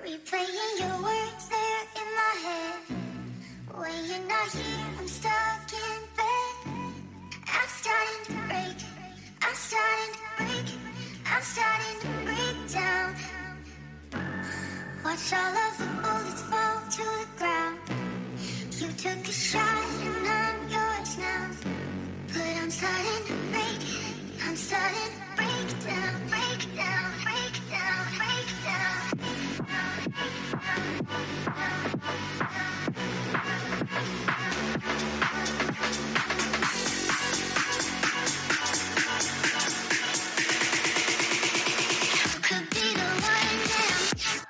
Replaying your words there in my head. When you're not here, I'm stuck in bed. I'm starting to break. I'm starting to break. I'm starting to break down. Watch all of the bullets fall to the ground. You took a shot and I'm yours now. But I'm starting to break. I'm starting to break down, break down, break down, break down. Could be the one now.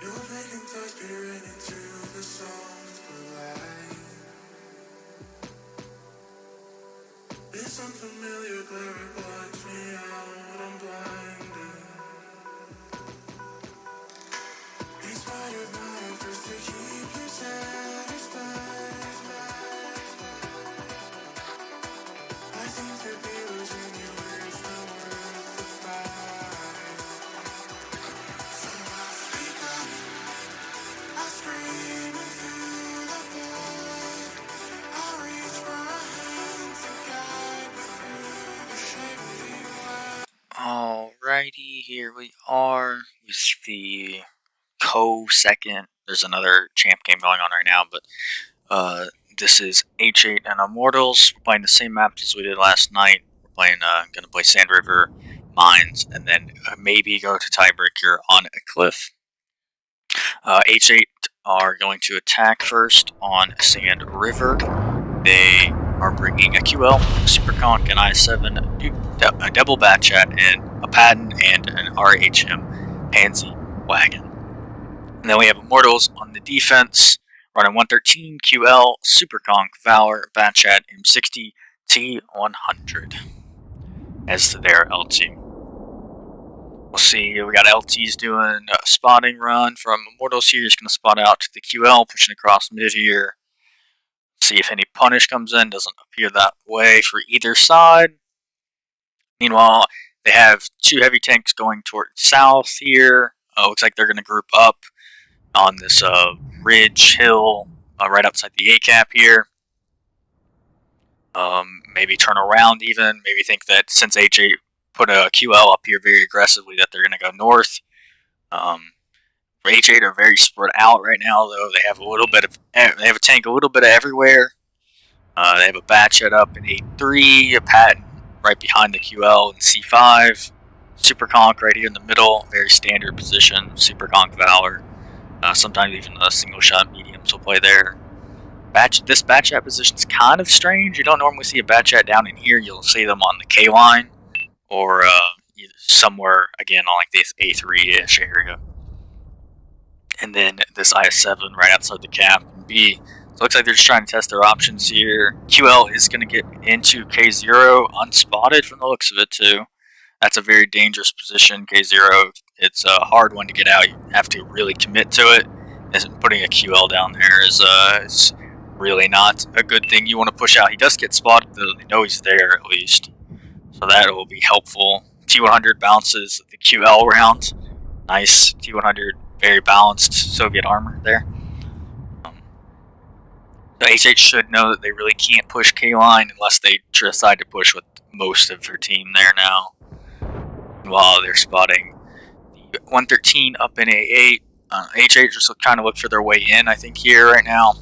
Your vacant thoughts peering into the soft blue light. This unfamiliar glare blocks me out, I'm blinded. Inspired my efforts to keep you satisfied. I seem to be losing you, it's not worth the fight. So I speak up, I scream into the void. here we are with the co-second. There's another champ game going on right now, but this is H8 and Immortals. We're playing the same maps as we did last night. We're playing, gonna play Sand River, Mines, and then maybe go to Tiebreaker on a cliff. H8 are going to attack first on Sand River. They are bringing a QL, Super Conk, an i7, a double Batchat, and a Patton, and an RHM Pansy wagon. And then we have Immortals on the defense, running 113, QL, Super Conk, Valor, Batchat, M60, T100 as their LT. We'll see, we got LTs doing a spotting run from Immortals here. He's going to spot out to the QL, pushing across mid here. See if any punish comes in. Doesn't appear that way for either side. Meanwhile, they have two heavy tanks going toward south here. Looks like they're going to group up on this ridge hill right outside the A cap here. Maybe turn around even. Maybe think that since H8 put a QL up here very aggressively that they're going to go north. H8 are very spread out right now, though. They have a tank a little bit of everywhere. They have a Batchat up in 8-3, a Patton right behind the QL in C5, Super Conk right here in the middle, very standard position, Super Conk Valor. Sometimes even the single shot mediums will play there. This Batchat position is kind of strange. You don't normally see a Batchat down in here. You'll see them on the K line or somewhere again on like this A3-ish area. And then this IS7 right outside the cap and B. So it looks like they're just trying to test their options here. QL is going to get into K0 unspotted from the looks of it too. That's a very dangerous position, K0. It's a hard one to get out. You have to really commit to it. And putting a QL down there is really not a good thing. You want to push out. He does get spotted though. They know he's there at least. So that will be helpful. T100 bounces the QL round. Nice. T100. Very balanced Soviet armor there. The H8 should know that they really can't push K-line unless they decide to push with most of their team there now. While they're spotting the 113 up in A8. H8 just kind of look for their way in, I think, here right now.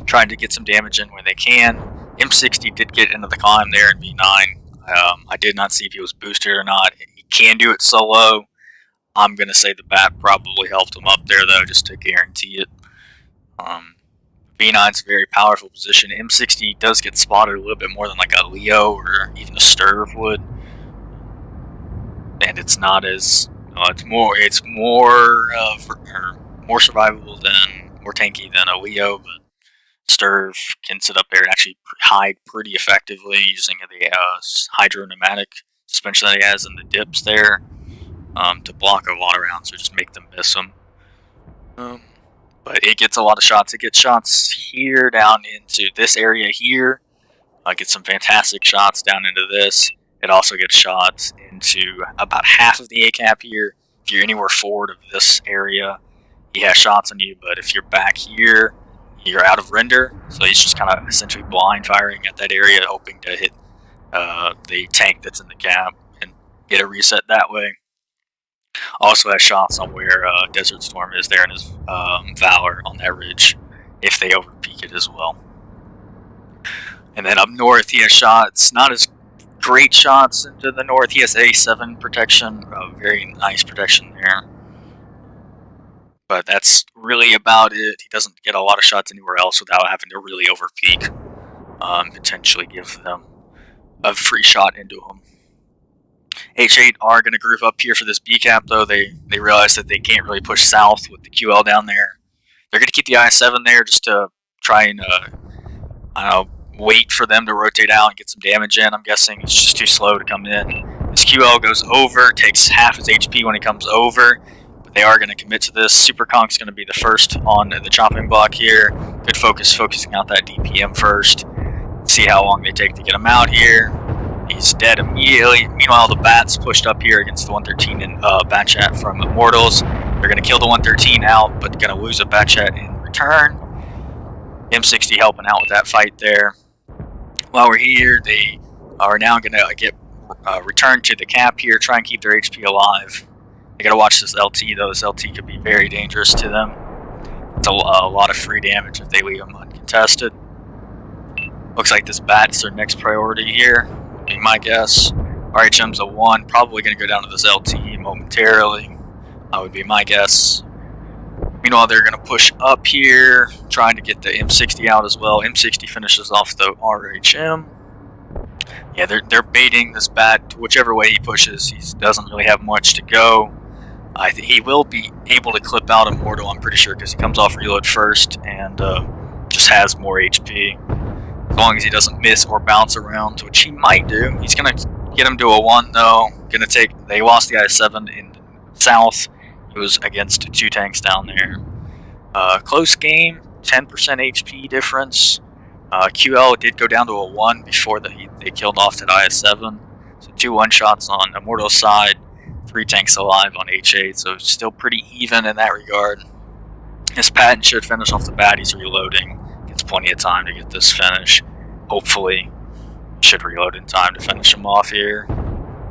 Trying to get some damage in when they can. M60 did get into the climb there in B9. I did not see if he was boosted or not. He can do it solo. I'm going to say the bat probably helped him up there, though, just to guarantee it. B9's a very powerful position. M60 does get spotted a little bit more than like a Leo or even a Sturv would. And it's not as... it's more survivable than... more tanky than a Leo, but Sturv can sit up there and actually hide pretty effectively using the hydro-pneumatic suspension that he has and the dips there. To block a lot of rounds or just make them miss them. But it gets a lot of shots. It gets shots here down into this area here. Gets some fantastic shots down into this. It also gets shots into about half of the A cap here. If you're anywhere forward of this area, he has shots on you. But if you're back here, you're out of render. So he's just kind of essentially blind firing at that area, hoping to hit the tank that's in the cap and get a reset that way. Also has shots on where Desert Storm is there in his Valor on that ridge, if they overpeak it as well. And then up north, he has shots, not as great shots into the north. He has A7 protection, very nice protection there. But that's really about it. He doesn't get a lot of shots anywhere else without having to really overpeak. Potentially give them a free shot into him. H8 are going to group up here for this B cap, though. They realize that they can't really push south with the QL down there. They're going to keep the I7 there just to try and, I don't know, wait for them to rotate out and get some damage in. I'm guessing it's just too slow to come in. This QL goes over, takes half his HP when he comes over, but they are going to commit to this. Super Conk's going to be the first on the chopping block here. Good focusing out that DPM first. See how long they take to get him out here. He's dead immediately. Meanwhile, the Bat's pushed up here against the 113 and Batchat from Immortals. They're going to kill the 113 out, but going to lose a Batchat in return. M60 helping out with that fight there. While we're here, they are now going to get return to the cap here, try and keep their HP alive. They gotta watch this LT though. This LT could be very dangerous to them. It's a lot of free damage if they leave them uncontested. Looks like this bat's their next priority here, would be my guess. RHM's a 1, probably going to go down to this LT momentarily, would be my guess. Meanwhile, they're going to push up here, trying to get the M60 out as well. M60 finishes off the RHM. Yeah, they're baiting this bat whichever way he pushes. He doesn't really have much to go. I think he will be able to clip out Immortal, I'm pretty sure, because he comes off reload first and just has more HP. As long as he doesn't miss or bounce around, which he might do. He's going to get him to a 1 though. They lost the I-7 in the south. He was against 2 tanks down there. Close game, 10% HP difference. QL did go down to a 1 before they killed off that IS-7. So 2 1-shots on Immortal's side, 3 tanks alive on H8, so still pretty even in that regard. His Patton should finish off the bat. He's reloading. Gets plenty of time to get this finish. Hopefully, should reload in time to finish him off here.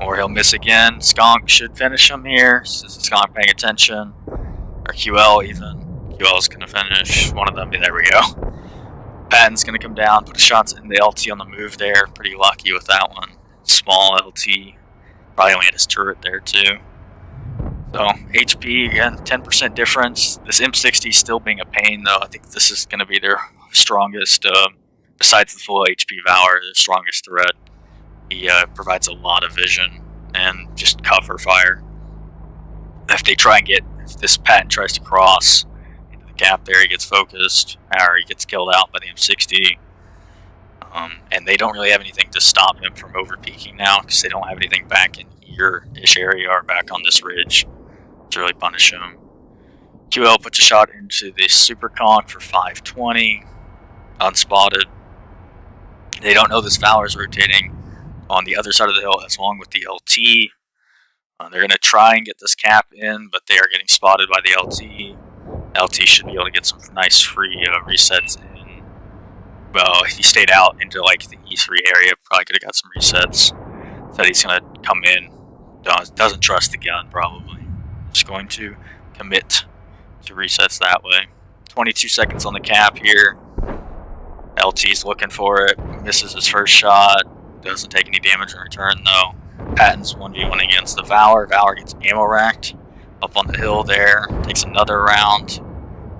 Or he'll miss again. Skunk should finish him here. Is Skunk paying attention? Or QL even. QL's going to finish. One of them. There we go. Patton's going to come down, put shots in the LT on the move there. Pretty lucky with that one. Small LT. Probably only had his turret there too. So HP again, 10% difference. This M60 still being a pain though. I think this is going to be their strongest, besides the full HP Valor, the strongest threat. He provides a lot of vision and just cover fire. If this Patton tries to cross into the gap there, he gets focused, or he gets killed out by the M60. And they don't really have anything to stop him from over-peaking now, because they don't have anything back in here-ish area or back on this ridge to really punish him. QL puts a shot into the Super Conk for 520, unspotted. They don't know this Valor's rotating on the other side of the hill as long with the LT. They're going to try and get this cap in, but they are getting spotted by the LT. LT should be able to get some nice free resets in. Well, if he stayed out into like the E3 area, probably could have got some resets. Said he's going to come in. Doesn't trust the gun, probably. Just going to commit to resets that way. 22 seconds on the cap here. LT's looking for it. Misses his first shot. Doesn't take any damage in return, though. Patton's 1v1 against the Valor. Valor gets ammo racked up on the hill there. Takes another round.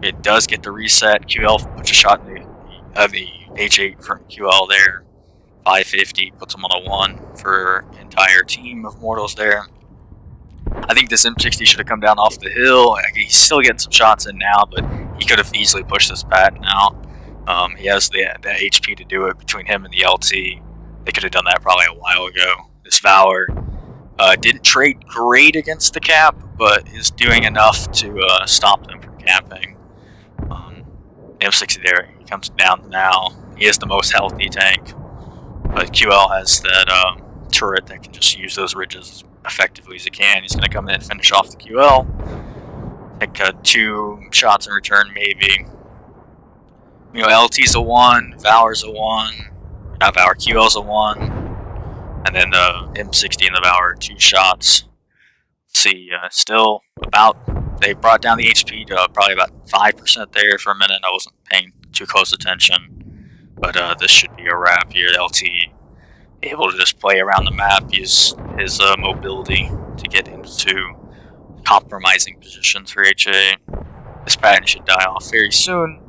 It does get the reset. QL puts a shot in the H8 from QL there. 550 puts him on a 1 for entire team of mortals there. I think this M60 should have come down off the hill. He's still getting some shots in now, but he could have easily pushed this Patton out. He has the HP to do it between him and the LT. They could have done that probably a while ago. This Valor didn't trade great against the cap, but is doing enough to stop them from capping. M60 there, he comes down now. He is the most healthy tank, but QL has that turret that can just use those ridges as effectively as he can. He's going to come in and finish off the QL. Take 2 shots in return, maybe. LT's a 1, Valor's a 1, not Valor, QL's a 1, and then the M60 and the Valor are 2 shots. Let's see, still about, they brought down the HP to probably about 5% there for a minute. I wasn't paying too close attention, but this should be a wrap here. LT able to just play around the map, use his mobility to get into compromising positions for H8. This Patton should die off very soon.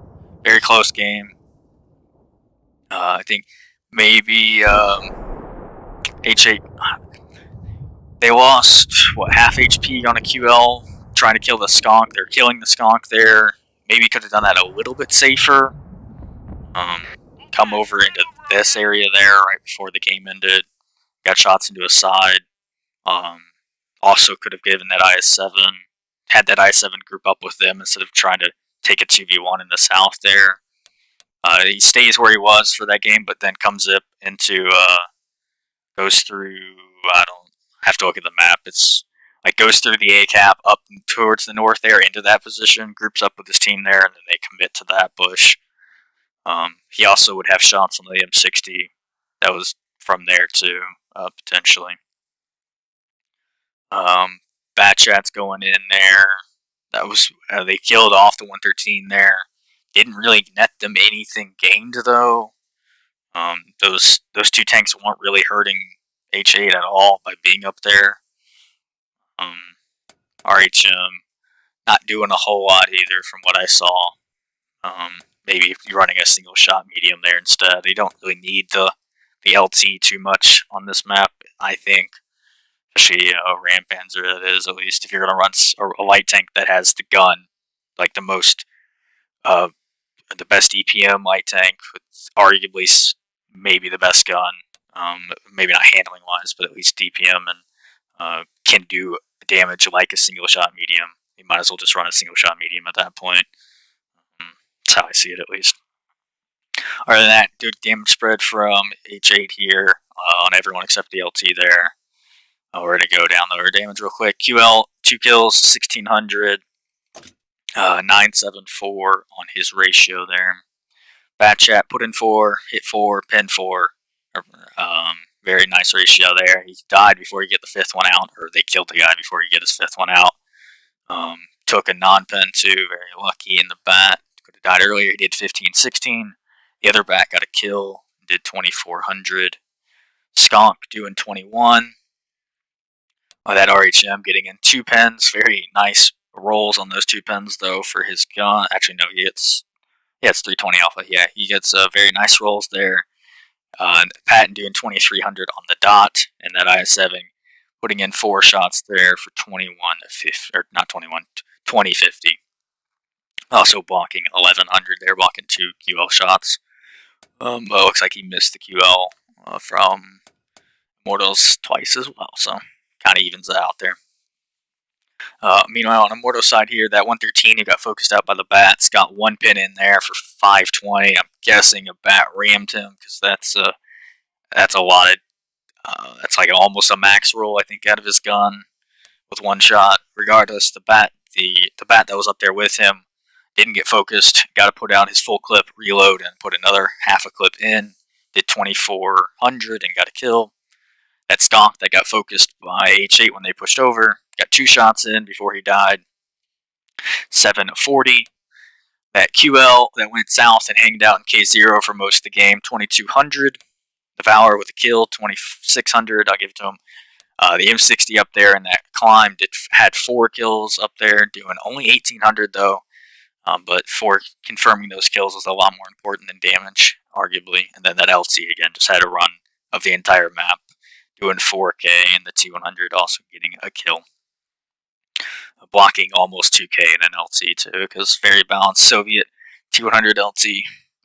Very close game. I think maybe H8, they lost, half HP on a QL trying to kill the Skunk. They're killing the Skunk there. Maybe could have done that a little bit safer. Come over into this area there right before the game ended. Got shots into his side. Also could have given that IS-7, had that IS-7 group up with them instead of trying to take a 2v1 in the south there. He stays where he was for that game, but then comes up into, goes through, I don't have to look at the map. It's like goes through the A cap up towards the north there into that position, groups up with his team there, and then they commit to that bush. He also would have shots on the M60 that was from there too, potentially. Bat Chat's going in there. That was they killed off the 113 there. Didn't really net them anything gained though. Those two tanks weren't really hurting H8 at all by being up there. RHM not doing a whole lot either from what I saw. Maybe if you're running a single shot medium there instead. They don't really need the LT too much on this map, I think. Especially a Ram Panzer, that is, at least if you're going to run a light tank that has the gun, like the most, the best EPM light tank, with arguably maybe the best gun. Maybe not handling wise, but at least DPM, and can do damage like a single shot medium. You might as well just run a single shot medium at that point. That's how I see it, at least. Other than that, good damage spread from H8 here on everyone except the LT there. We're going to go down the damage real quick. QL, 2 kills, 1600, 974 on his ratio there. Bat Chat put in 4, hit 4, pin 4. Very nice ratio there. He died before he get the 5th one out, or they killed the guy before he get his 5th one out. Took a non-pen too, very lucky in the bat. Could have died earlier, he did 15, 16. The other bat got a kill, did 2400. Skonk doing 21. That RHM getting in 2 pens, very nice rolls on those 2 pens though for his gun. Actually, no, it's 320 alpha. Yeah, he gets very nice rolls there. Patton doing 2300 on the dot, and that IS7 putting in 4 shots there for 2050. Also blocking 1100 there, blocking 2 QL shots. But it looks like he missed the QL from Immortals twice as well, so kind of evens it out there. Meanwhile, on Immortals side here, that 113 who got focused out by the bats got 1 pin in there for 520. I'm guessing a bat rammed him because that's a lot of that's like almost a max roll, I think, out of his gun with 1 shot. Regardless, the bat that was up there with him didn't get focused. Got to put out his full clip, reload, and put another half a clip in. Did 2400 and got a kill. That Skonk that got focused by H8 when they pushed over got 2 shots in before he died. 740. That QL that went south and hanged out in K0 for most of the game, 2200. Devour with a kill, 2600. I'll give it to him. The M60 up there in that climb had 4 kills up there, doing only 1800 though. But for confirming those kills was a lot more important than damage, arguably. And then that LT again just had a run of the entire map, doing 4K, and the T100 also getting a kill. Blocking almost 2K in an LT too, because very balanced Soviet T100 LT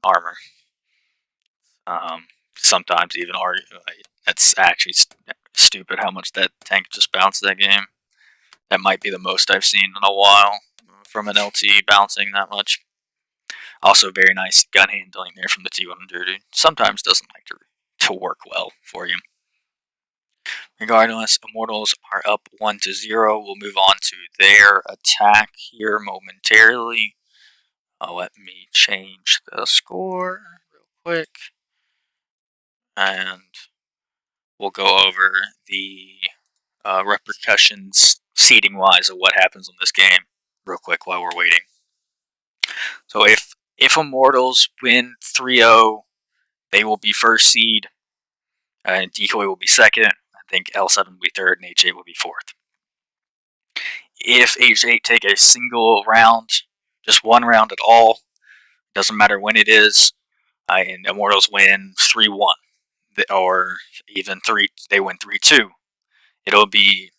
armor. Sometimes even that's actually stupid how much that tank just bounced that game. That might be the most I've seen in a while from an LT bouncing that much. Also, very nice gun handling there from the T100. It sometimes doesn't like to work well for you. Regardless, Immortals are up 1-0. We'll move on to their attack here momentarily. Let me change the score real quick. And we'll go over the repercussions seeding-wise of what happens in this game real quick while we're waiting. So if Immortals win 3-0, they will be first seed, and Decoy will be second. I think L7 will be third, and H8 will be fourth. If H8 take a single round, just 1 round at all, doesn't matter when it is, and Immortals win 3-1, or even they win 3-2, it'll be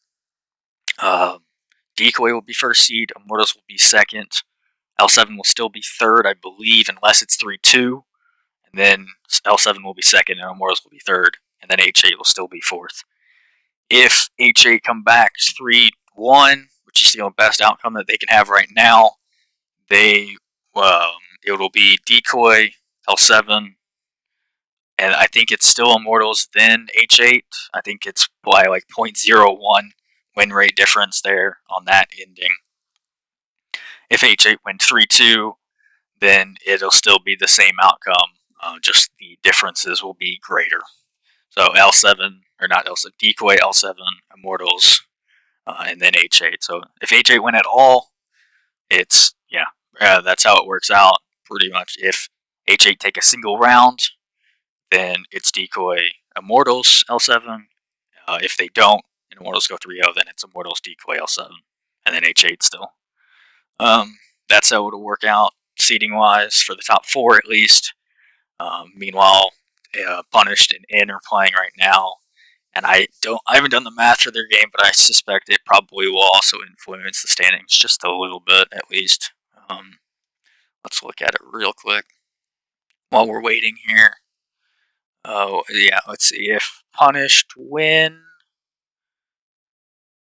Decoy will be first seed, Immortals will be second, L7 will still be third, I believe, unless it's 3-2, and then L7 will be second, and Immortals will be third, and then H8 will still be fourth. If H8 come back 3-1, which is the best outcome that they can have right now, it will be Decoy, L7, and I think it's still Immortals, then H8. I think it's by like 0.01 win rate difference there on that ending. If H8 wins 3-2, then it'll still be the same outcome, just the differences will be greater. So L7, or not L7, Decoy, L7, Immortals, and then H8. So if H8 win at all, it's, yeah, that's how it works out pretty much. If H8 take a single round, then it's decoy Immortals L7. If they don't, and Immortals go 3-0, then it's Immortals decoy L7, and then H8 still. That's how it'll work out seeding wise for the top 4 at least. Meanwhile, Punished and In are playing right now, and I haven't done the math for their game, but I suspect it probably will also influence the standings just a little bit at least. Let's look at it real quick while we're waiting here. Oh yeah, let's see if Punished win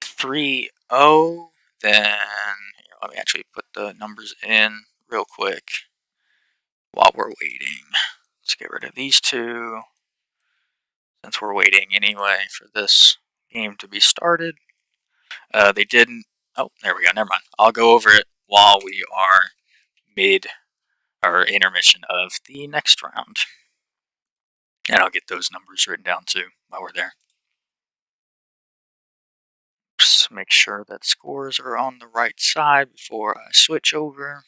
3-0, then here, let me actually put the numbers in real quick while we're waiting. Let's get rid of these two, since we're waiting anyway for this game to be started. They didn't. Oh, there we go. Never mind. I'll go over it while we are mid or intermission of the next round, and I'll get those numbers written down too while we're there. Just make sure that scores are on the right side before I switch over.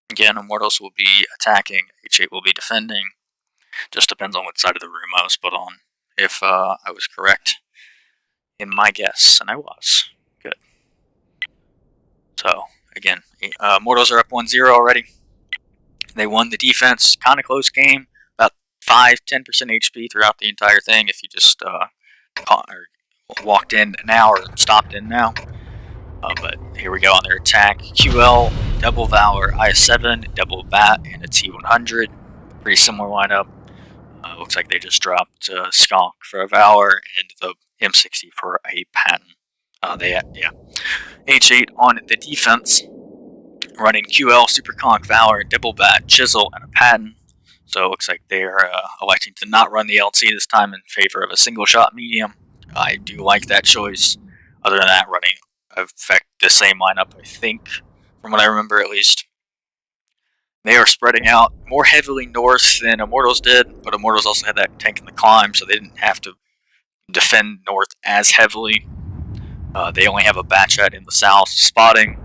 Again, Immortals will be attacking, H8 will be defending. Just depends on what side of the room I was put on. If I was correct in my guess, and I was. Good. So, again, Immortals are up 1-0 already. They won the defense, kind of close game, about 5-10% HP throughout the entire thing if you just walked in now or stopped in now. But here we go on their attack. QL, double Valor, IS-7, double Bat, and a T-100. Pretty similar lineup. Looks like they just dropped Skunk for a Valor and the M60 for a Patton. H8 on the defense, running QL, Super Conk, Valor, double Bat, Chisel, and a Patton. So it looks like they're electing to not run the LT this time in favor of a single shot medium. I do like that choice. Other than that, running effect the same lineup, I think, from what I remember at least. They are spreading out more heavily north than Immortals did, but Immortals also had that tank in the climb, so they didn't have to defend north as heavily. They only have a Batchat in the south spotting,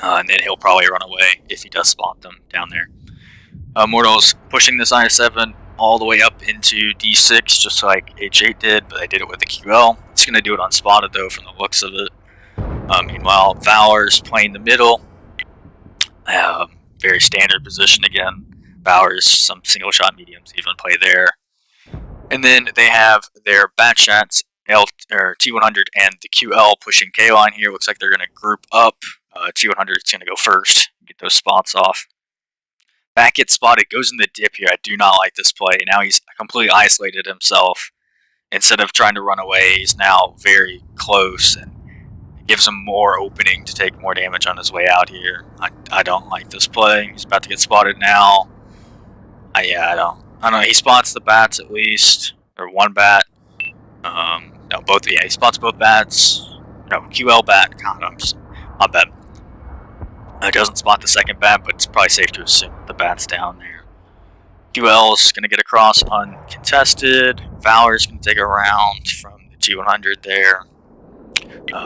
and then he'll probably run away if he does spot them down there. Immortals pushing this IS-7 all the way up into D6, just like H8 did, but they did it with the QL. It's going to do it unspotted, though, from the looks of it. Meanwhile, Valor's playing the middle. Very standard position again. Valor's, some single shot mediums even play there. And then they have their Batchats, T100 and the QL pushing K-line here. Looks like they're going to group up. T100 is going to go first, get those spots off. Bat gets spotted, goes in the dip here. I do not like this play. Now he's completely isolated himself. Instead of trying to run away, he's now very close, and it gives him more opening to take more damage on his way out here. I don't like this play. He's about to get spotted now. I don't know. He spots the bats at least, or one bat. No, both. Yeah, he spots both bats. No, QL bat. God, my bad. Doesn't spot the second bat, but it's probably safe to assume the bat's down there. QL's going to get across uncontested. Valor's going to take a round from the T100 there.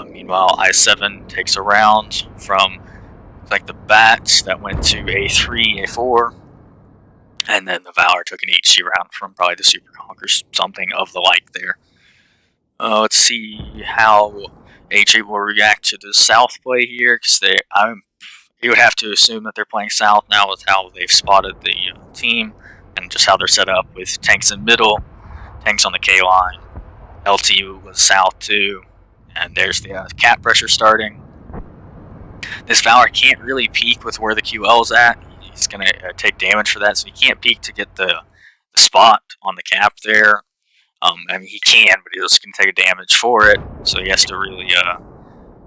Meanwhile, I7 takes a round from like the bats that went to A3, A4. And then the Valor took an HG round from probably the Super Conk or something of the like there. Let's see how H8 will react to the South play here, because you would have to assume that they're playing South now with how they've spotted the team and just how they're set up with tanks in middle, tanks on the K line. LT was South too, and there's the cap pressure starting. This Valor can't really peek with where the QL's at. He's going to take damage for that, so he can't peek to get the spot on the cap there. I mean, he can, but he's going to take a damage for it, so he has to really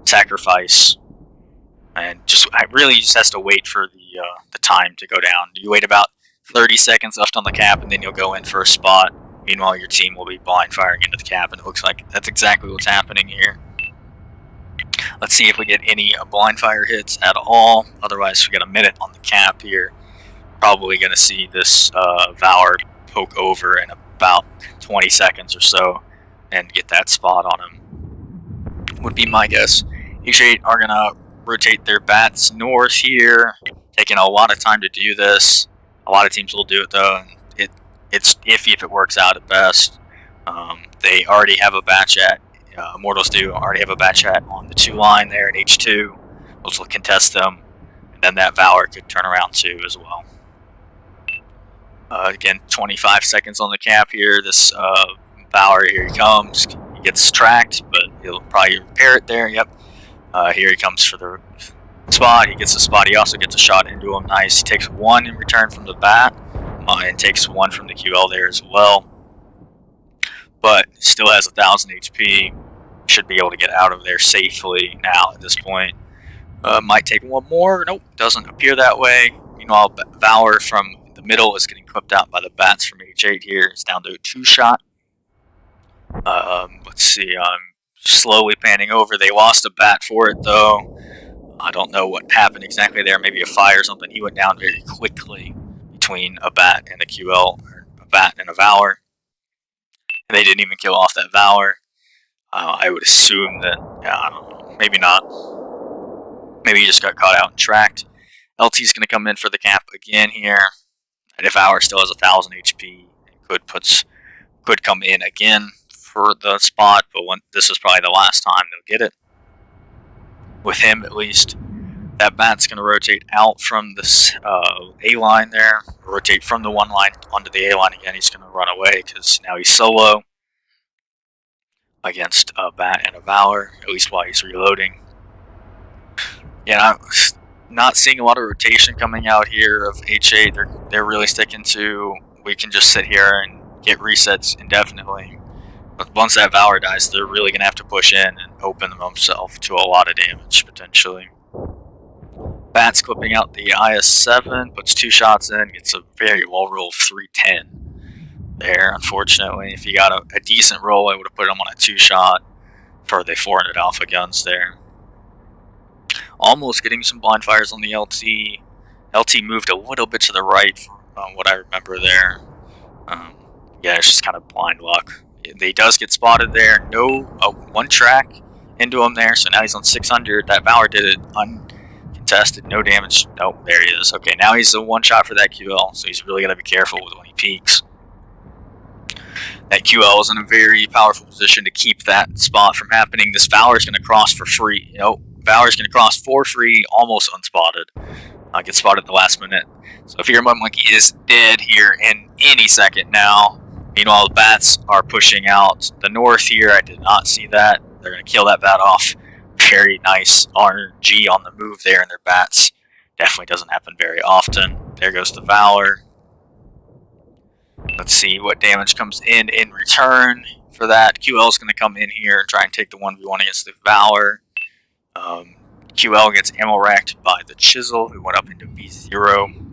sacrifice. And just has to wait for the time to go down. You wait about 30 seconds left on the cap, and then you'll go in for a spot. Meanwhile, your team will be blind firing into the cap, and it looks like that's exactly what's happening here. Let's see if we get any blind fire hits at all. Otherwise, we got a minute on the cap here. Probably going to see this Valor poke over in about 20 seconds or so and get that spot on him. would be my guess. H8 are gonna rotate their bats north here, taking a lot of time to do this. A lot of teams will do it though, and it's iffy if it works out at best. They already have a batch at Immortals do already have a batch at on the 2 line there at H2, which will contest them, and then that Valor could turn around too as well. Again, 25 seconds on the cap here. This Valor, here he comes. He gets tracked, but he'll probably repair it there. Yep. Here he comes for the spot. He gets the spot. He also gets a shot into him. Nice. He takes 1 in return from the bat, and takes 1 from the QL there as well. But still has 1,000 HP. Should be able to get out of there safely now at this point. Might take 1 more. Nope, doesn't appear that way. Meanwhile, Valor from the middle is getting clipped out by the bats from H8 here. It's down to a 2 shot. Let's see. I'm slowly panning over. They lost a bat for it though. I don't know what happened exactly there. Maybe a fire or something. He went down very quickly between a bat and a QL, or a bat and a Valor. And they didn't even kill off that Valor. I would assume that, I don't know, maybe not. Maybe he just got caught out and tracked. LT's going to come in for the cap again here. And if Valor still has 1,000 HP, could come in again for the spot, but this is probably the last time they'll get it. With him, at least. That bat's going to rotate out from this A line there. Rotate from the 1 line onto the A line again. He's going to run away because now he's solo against a bat and a Valor, at least while he's reloading. Yeah, I'm not seeing a lot of rotation coming out here of H8. They're really sticking to, we can just sit here and get resets indefinitely. But once that Valor dies, they're really going to have to push in and open themselves to a lot of damage, potentially. Bat's clipping out the IS-7, puts 2 shots in, gets a very well-rolled 310 there, unfortunately. If he got a decent roll, I would have put him on a 2-shot for the 400 Alpha guns there. Almost getting some blind fires on the LT. LT moved a little bit to the right from what I remember there. Yeah, it's just kind of blind luck. He does get spotted there. No, 1 track into him there, so now he's on 600. That Valor did it uncontested, no damage. Oh, there he is. Okay, now he's a 1 shot for that QL, so he's really got to be careful with when he peeks. That QL is in a very powerful position to keep that spot from happening. This Valor's going to cross for free. Valor's going to cross for free, almost unspotted. Gets spotted at the last minute. So if your Mud Monkey is dead here in any second now. Meanwhile, the bats are pushing out the north here. I did not see that. They're going to kill that bat off. Very nice RNG on the move there, and their bats. Definitely doesn't happen very often. There goes the Valor. Let's see what damage comes in return for that. QL is going to come in here and try and take the 1v1 against the Valor. QL gets ammo racked by the Chisel, who went up into B0.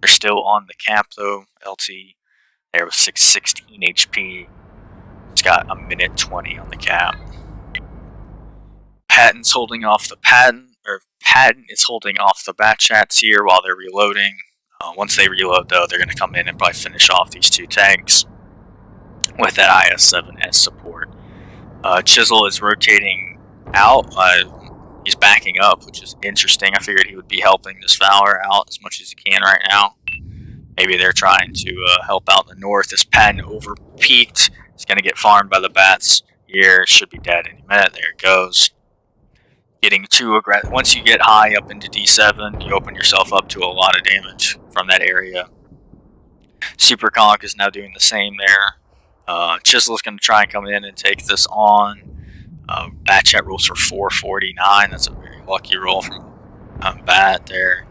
They're still on the cap, though. LT there with 616 HP. It's got a minute 20 on the cap. Patton's holding off the Patton is holding off the bat chats here while they're reloading. Once they reload, though, they're going to come in and probably finish off these 2 tanks with that IS-7S support. Chisel is rotating out. He's backing up, which is interesting. I figured he would be helping this Valor out as much as he can right now. Maybe they're trying to help out the north. This Patton over-peaked. He's going to get farmed by the bats here. Should be dead any minute. There it goes. Getting too aggressive. Once you get high up into D7, you open yourself up to a lot of damage from that area. Super Conk is now doing the same there. Chisel is going to try and come in and take this on. Bat chat rolls for 449. That's a very lucky roll from Bat there.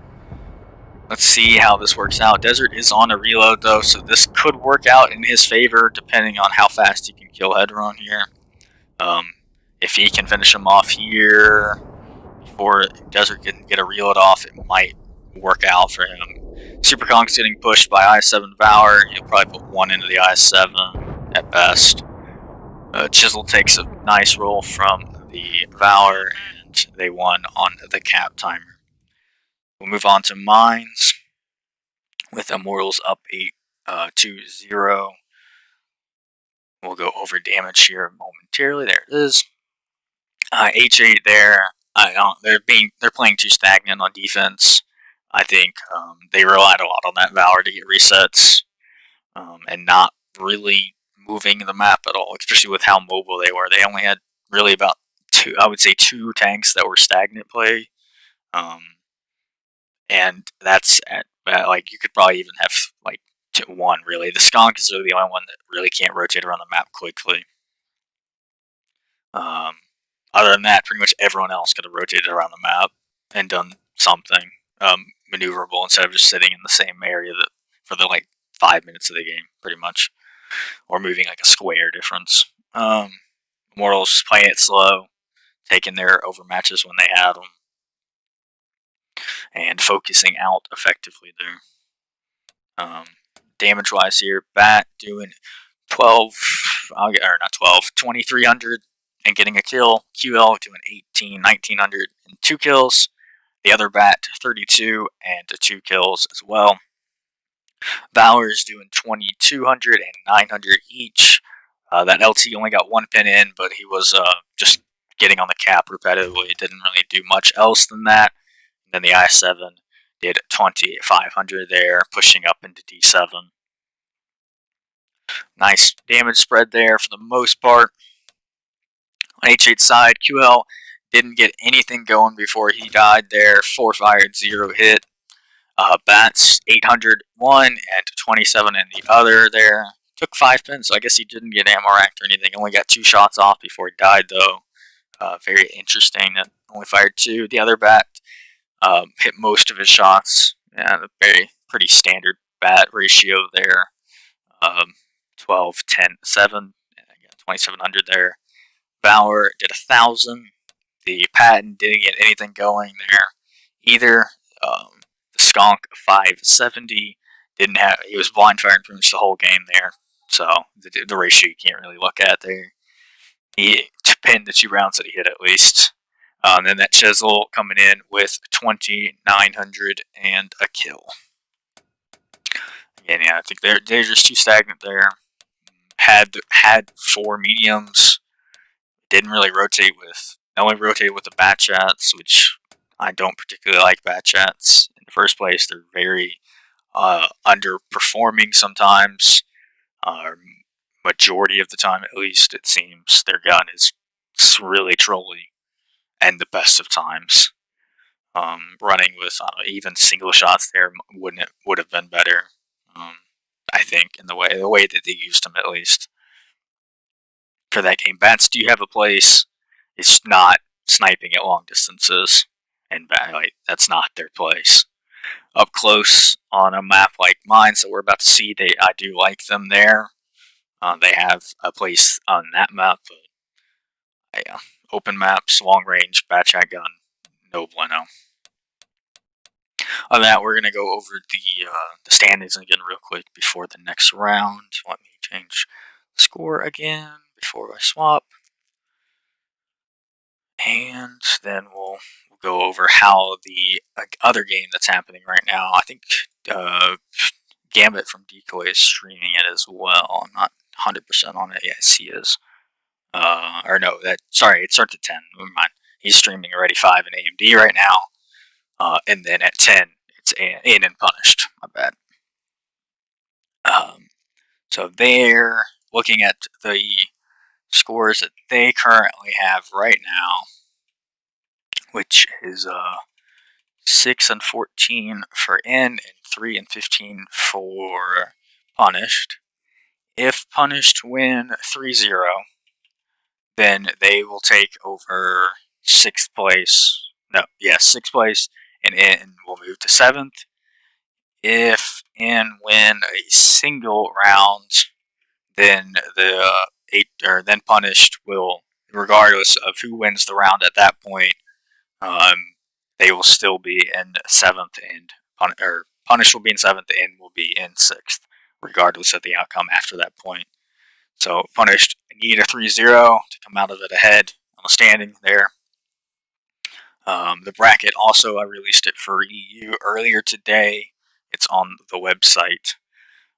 Let's see how this works out. Desert is on a reload though, so this could work out in his favor depending on how fast he can kill Hedron here. If he can finish him off here before Desert can get a reload off, it might work out for him. Super Conk's getting pushed by I7 Valor. He'll probably put 1 into the I7 at best. Chisel takes a nice roll from the Valor, and they won on the cap timer. We'll move on to Mines with Immortals up 8-2-0. We'll go over damage here momentarily. There it is. H8 there. They're playing too stagnant on defense. I think they relied a lot on that Valor to get resets and not really moving the map at all, especially with how mobile they were. They only had really about two tanks that were stagnant play, um, and that's at like you could probably even have like one really. The skunk is really the only one that really can't rotate around the map quickly. Um, Other than that, pretty much everyone else could have rotated around the map and done something maneuverable instead of just sitting in the same area for the like 5 minutes of the game, pretty much, or moving like a square difference. Immortals playing it slow, taking their overmatches when they had them, and focusing out effectively there. Damage wise here, Bat doing 12, or not 12, 2300 and getting a kill. QL doing 18, 1900 and 2 kills. The other Bat 32 and 2 kills as well. Valor's doing 2200 and 900 each. That LT only got 1 pin in, but he was just getting on the cap repetitively. It didn't really do much else than that. And then the I7 did 2500 there, pushing up into D7. Nice damage spread there for the most part. On H8 side, QL didn't get anything going before he died there. 4 fired, 0 hit. Bats 801 and 27 in the other there. Took 5 pins, so I guess he didn't get ammo racked or anything. Only got 2 shots off before he died, though. Very interesting that only fired 2. The other Bat hit most of his shots. Yeah, pretty standard Bat ratio there. 12, 10, 7. 2700 there. Valor did 1000. The Patton didn't get anything going there either. The Skunk 570 didn't have. He was blind firing pretty much the whole game there. So the ratio you can't really look at there. He pinned the 2 rounds that he hit at least. Then that Chisel coming in with 2900 and a kill. Again, yeah, I think they're just too stagnant there. Had 4 mediums. Didn't really rotate with. Only rotated with the bat chats, which I don't particularly like bat chats in the first place. They're very underperforming sometimes. Majority of the time, at least, it seems their gun is really trolly, and the best of times. Running with even single shots there would have been better. I think in the way that they used them at least for that game. Bats do have a place. It's not sniping at long distances, and that's not their place. Up close on a map like mine, so we're about to see, I do like them there. They have a place on that map, but open maps, long range, bat shotgun, no bueno. Other than that, we're gonna go over the standings again real quick before the next round. Let me change the score again before I swap. And then we'll go over how the other game that's happening right now. I think Gambit from Decoy is streaming it as well. I'm not 100% on it. Yes, he is. Or no, sorry, it starts at 10. Never mind. He's streaming already 5 in AMD right now. And then at 10, it's in and punished. My bad. So they're looking at the scores that they currently have right now, which is 6 and 14 for in and 3 and 15 for punished. If punished win 3-0, then they will take over 6th place. No, yeah, 6th place, and in will move to 7th. If in win a single round, then then punished will, regardless of who wins the round at that point, they will still be in 7th, and Punish will be in 7th and will be in 6th, regardless of the outcome after that point. So Punished need a 3-0 to come out of it ahead on the standing there. The bracket also, I released it for EU earlier today. It's on the website.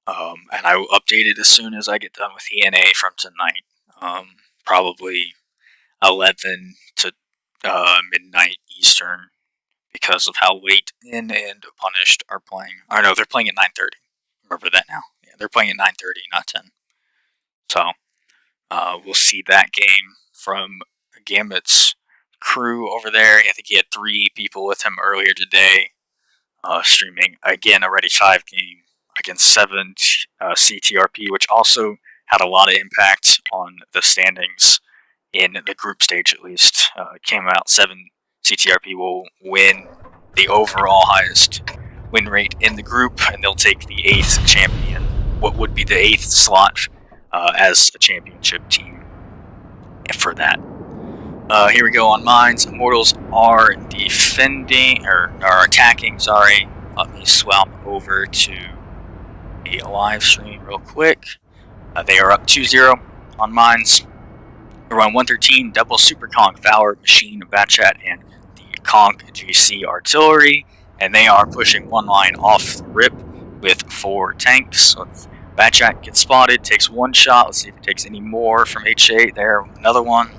And I will update it as soon as I get done with the NA from tonight. Probably, 11 to midnight Eastern because of how late In and Punished are playing. Or no, they're playing at 9:30. Remember that now. Yeah, they're playing at 9:30, not 10. So we'll see that game from Gambit's crew over there. I think he had 3 people with him earlier today, streaming again a Ready 5 game against 7 CTRP, which also had a lot of impact on the standings in the group stage at least. It came out 7 CTRP will win the overall highest win rate in the group, and they'll take the 8th champion, what would be the 8th slot as a championship team for that. Here we go on mines. Immortals are defending, or are attacking, sorry. Let me swap over to the live stream real quick. They are up 2-0 on mines. They're on 113, double Super Conch, Valor, Machine, Batchat, and the Conch GC Artillery. And they are pushing one line off the rip with 4 tanks. So Batchat gets spotted, takes 1 shot. Let's see if it takes any more from H8 there. Another one.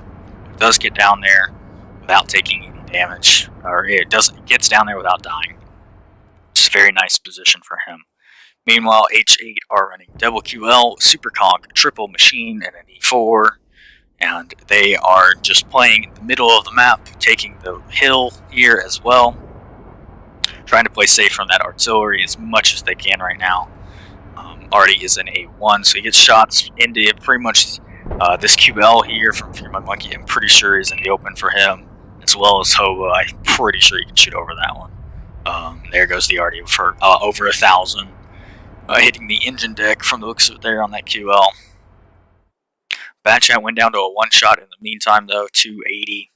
It does get down there without taking any damage. Or it gets down there without dying. It's a very nice position for him. Meanwhile, H8 are running double QL, Super Conch, triple Machine, and an E4. And they are just playing in the middle of the map, taking the hill here as well. Trying to play safe from that artillery as much as they can right now. Artie is an A1, so he gets shots into pretty much this QL here from Fear My Monkey. I'm pretty sure is in the open for him, as well as Hoba. I'm pretty sure he can shoot over that one. There goes the Artie for over 1,000. Hitting the engine deck from the looks of it there on that QL. Batchat went down to a 1 shot in the meantime, though, 280.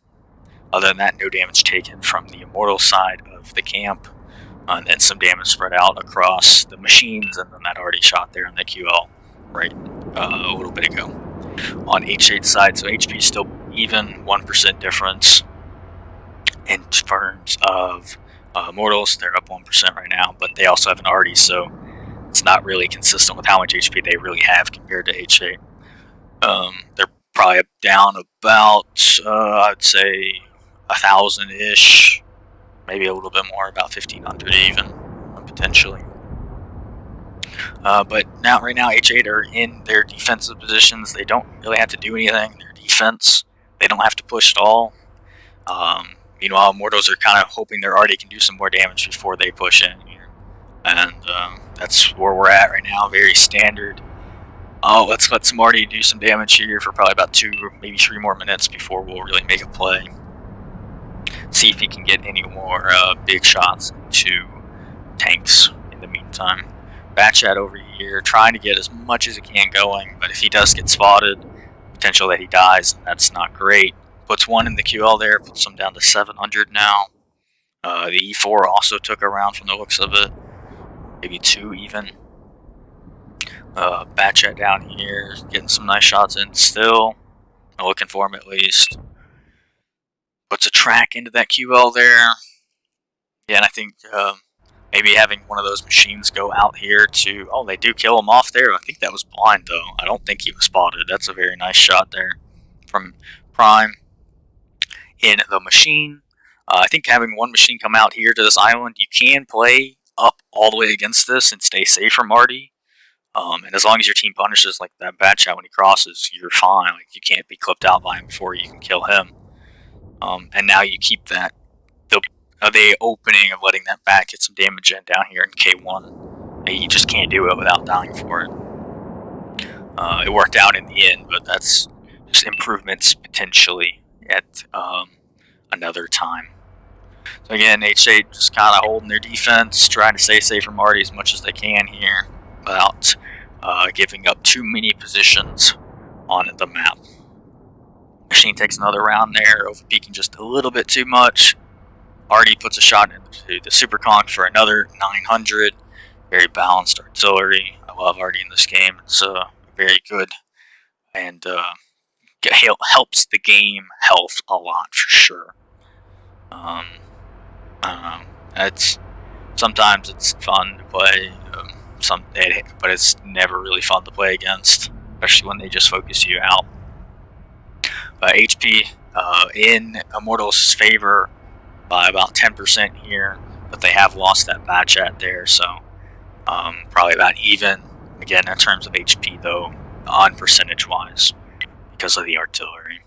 Other than that, no damage taken from the Immortal side of the camp. And then some damage spread out across the machines, and then that already shot there on the QL right a little bit ago. On H8 side, so HP is still even, 1% difference. In terms of Immortals, they're up 1% right now, but they also have an Artie, so it's not really consistent with how much HP they really have compared to H8. They're probably down about, I'd say, 1,000-ish, maybe a little bit more, about 1,500 even, potentially. But now, right now, H8 are in their defensive positions. They don't really have to do anything in their defense. They don't have to push at all. Meanwhile, Immortals are kind of hoping their Artie can do some more damage before they push in here. And that's where we're at right now, very standard. Let's let some Artie do some damage here for probably about 2, maybe 3 more minutes before we'll really make a play. See if he can get any more big shots to tanks in the meantime. Batchat over here trying to get as much as he can going, but if he does get spotted, potential that he dies, and that's not great. Puts 1 in the QL there, puts him down to 700 now. The E4 also took a round from the looks of it, maybe 2 even. Batchat down here, getting some nice shots in still. I'm looking for him at least. Puts a track into that QL there. Yeah, and I think maybe having one of those machines go out here to... Oh, they do kill him off there. I think that was blind, though. I don't think he was spotted. That's a very nice shot there from Prime in the machine. I think having one machine come out here to this island, you can play up all the way against this and stay safe from Artie. And as long as your team punishes like that Batchat when he crosses, you're fine. Like, you can't be clipped out by him before you can kill him. And now you keep that the opening of letting that bat get some damage in down here in K1. You just can't do it without dying for it. It worked out in the end, but that's just improvements potentially at another time. So again, H8 just kind of holding their defense, trying to stay safe from Artie as much as they can here, without giving up too many positions on the map. Machine takes another round there, overpeaking just a little bit too much. Artie puts a shot into the Super Conch for another 900. Very balanced artillery. I love Artie in this game. It's very good and helps the game health a lot for sure. I don't know. Sometimes it's fun to play, but it's never really fun to play against, especially when they just focus you out. HP in Immortals' favor by about 10% here, but they have lost that bad chat there, so probably about even. Again, in terms of HP though, on percentage-wise, because of the artillery.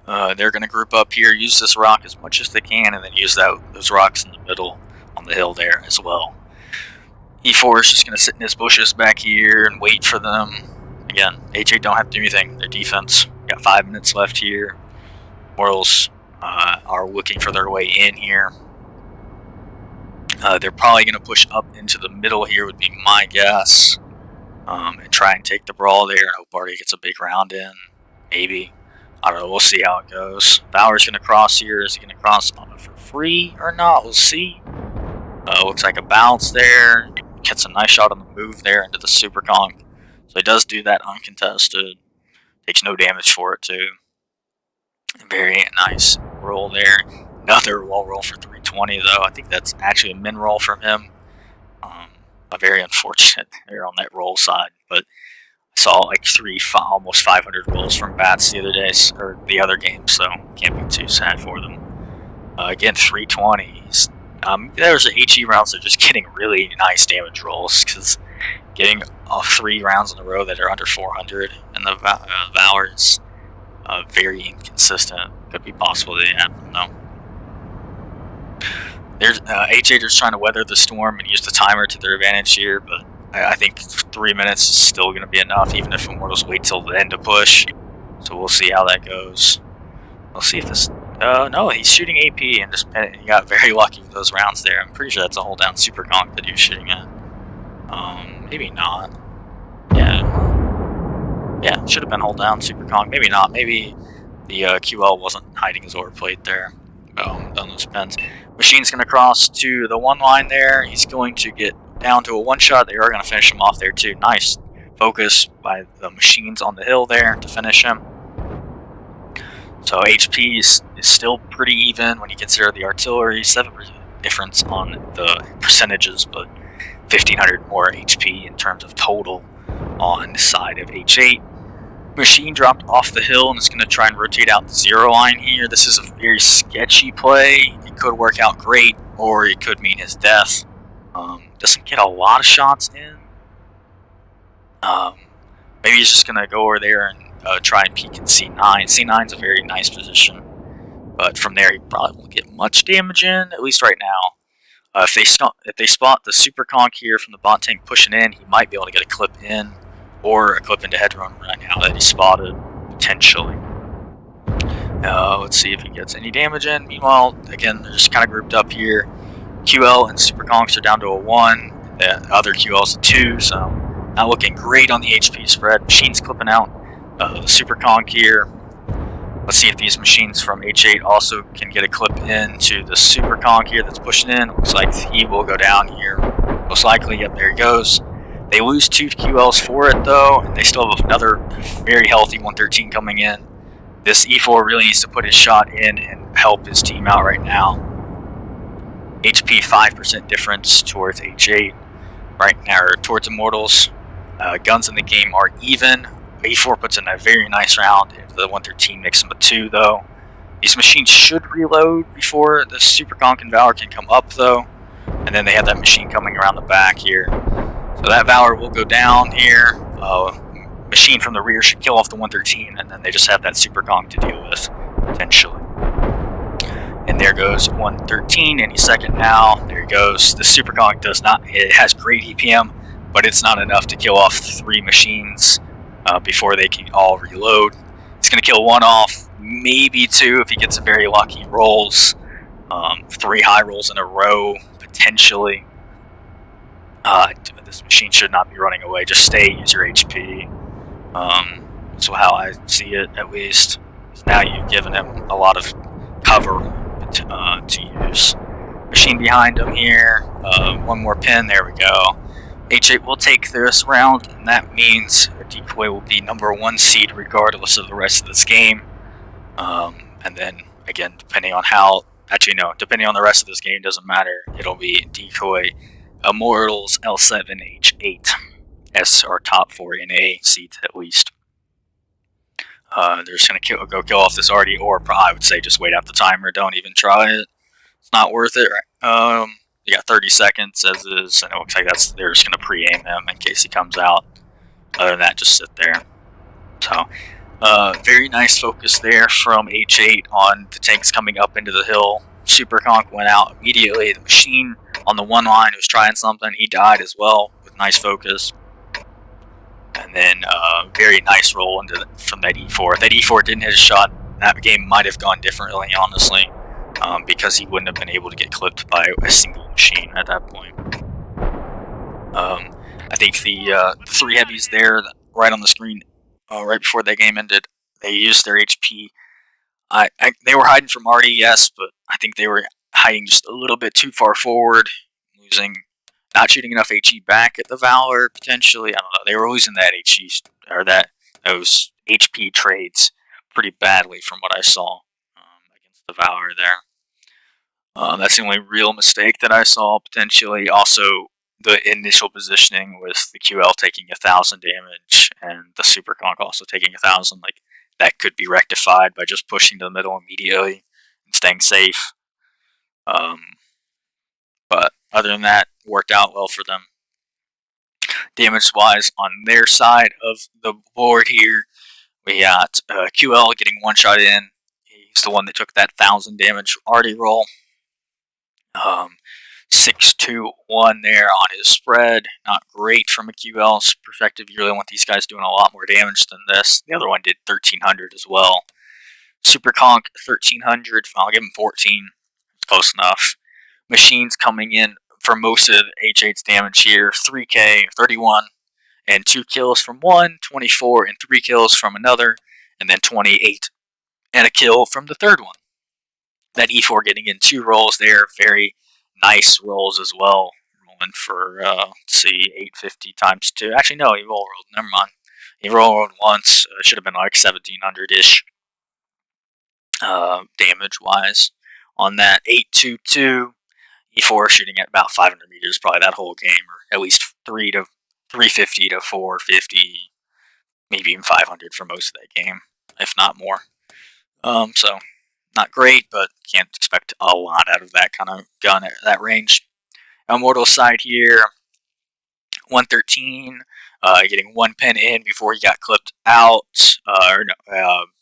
They're going to group up here, use this rock as much as they can, and then use those rocks in the middle on the hill there as well. E4 is just going to sit in his bushes back here and wait for them. Again, H8 don't have to do anything. Their defense, got 5 minutes left here. Mortals are looking for their way in here. They're probably going to push up into the middle here, would be my guess. And try and take the brawl there and hope Barty gets a big round in. Maybe. I don't know, we'll see how it goes. Valor's going to cross here. Is he going to cross on it for free or not? We'll see. Looks like a bounce there. Gets a nice shot on the move there into the super conk. So he does do that uncontested. Takes no damage for it too. Very nice roll there. Another wall roll for 320 though. I think that's actually a min roll from him. Very unfortunate there on that roll side. But I saw like almost 500 rolls from bats the other days, or the other game, so can't be too sad for them. Again, 320s. There's the HE rounds that are just getting really nice damage rolls, because getting 3 rounds in a row that are under 400 and the Valor is very inconsistent. Could be possible that happen, though. There's H8ers trying to weather the storm and use the timer to their advantage here, but I think 3 minutes is still going to be enough, even if Immortals wait till the end to push. So we'll see how that goes. We'll see if this... no, he's shooting AP and just he got very lucky with those rounds there. I'm pretty sure that's a hold down super conk that he was shooting at. Maybe not. Yeah, should have been hold down super conk. Maybe not. Maybe the QL wasn't hiding his overplate there. On those pens. Machine's going to cross to the 1 line there. He's going to get down to a 1-shot. They are going to finish him off there too. Nice focus by the Machines on the hill there to finish him. So HP is still pretty even when you consider the artillery. 7% difference on the percentages, but 1,500 more HP in terms of total on the side of H8. Machine dropped off the hill and is going to try and rotate out the 0 line here. This is a very sketchy play. It could work out great, or it could mean his death. Doesn't get a lot of shots in. Maybe he's just going to go over there and try and peek in C9. C9 is a very nice position, but from there he probably won't get much damage in, at least right now. If they spot the super conk here from the bot tank pushing in, he might be able to get a clip in, or a clip into headrun right now that he spotted, potentially. Let's see if he gets any damage in. Meanwhile, again, they're just kind of grouped up here. QL and super conks are down to a 1. The other QL's a 2, so not looking great on the HP spread. Machines clipping out the super conk here. Let's see if these machines from H8 also can get a clip into the super conk here that's pushing in. Looks like he will go down here. Most likely, yep, there he goes. They lose 2 QLs for it though, and they still have another very healthy 113 coming in. This E4 really needs to put his shot in and help his team out right now. HP 5% difference towards H8 right now, or towards Immortals. Guns in the game are even. E4 puts in a very nice round into the 113, makes him a 2 though. These machines should reload before the super conk and Valor can come up though, and then they have that machine coming around the back here. So that Valor will go down here. Machine from the rear should kill off the 113, and then they just have that super conk to deal with, potentially. And there goes 113 any second now. There he goes. The super conk does not, it has great EPM, but it's not enough to kill off 3 machines before they can all reload. He's going to kill 1 off, maybe 2 if he gets very lucky rolls. 3 high rolls in a row, potentially. This machine should not be running away. Just stay, use your HP. So how I see it, at least. Now you've given him a lot of cover to use. Machine behind him here. 1 more pin. There we go. H8 will take this round, and that means Decoy will be number 1 seed regardless of the rest of this game. And then, again, depending on how... Actually, no. Depending on the rest of this game, doesn't matter. It'll be Decoy, Immortals, L7, H8 as our top 4 NA seeds at least. They're just gonna go kill off this Artie, or I would say just wait out the timer. Don't even try it. It's not worth it. You got 30 seconds as is, and it looks like they're just gonna pre-aim him in case he comes out. Other than that, just sit there. So, very nice focus there from H8 on the tanks coming up into the hill. Super Conk went out immediately. The machine on the one line was trying something. He died as well with nice focus. And then very nice roll from that E4. If that E4 didn't hit a shot, that game might have gone differently, honestly, because he wouldn't have been able to get clipped by a single machine at that point. I think the 3 heavies there, right on the screen, right before that game ended, they used their HP. They were hiding from Artie, yes, but I think they were hiding just a little bit too far forward, not shooting enough HE back at the Valor, potentially. I don't know. They were losing that HE, or those HP trades pretty badly from what I saw against the Valor there. That's the only real mistake that I saw, potentially. Also, the initial positioning with the QL taking 1,000 damage and the Super Conk also taking 1,000. Like, that could be rectified by just pushing to the middle immediately and staying safe. But other than that, it worked out well for them. Damage-wise, on their side of the board here, we got QL getting one shot in. He's the one that took that 1,000 damage Artie roll. 6-2-1 there on his spread. Not great from a QL's perspective. You really want these guys doing a lot more damage than this. The other one did 1,300 as well. Super Conk, 1,300. I'll give him 14. Close enough. Machines coming in for most of H8's damage here. 3K, 31, and 2 kills from one, 24, and 3 kills from another, and then 28, and a kill from the third one. That E4 getting in 2 rolls there. Very nice rolls as well. Rolling for, let's see, 850 times 2. Actually, no, he rolled. Never mind. He rolled once. Should have been like 1,700-ish damage-wise. On that 822, E4 shooting at about 500 meters probably that whole game, or at least 350 to 450, maybe even 500 for most of that game, if not more. So not great, but can't expect a lot out of that kind of gun at that range. Immortal side here, 113, getting 1 pin in before he got clipped out.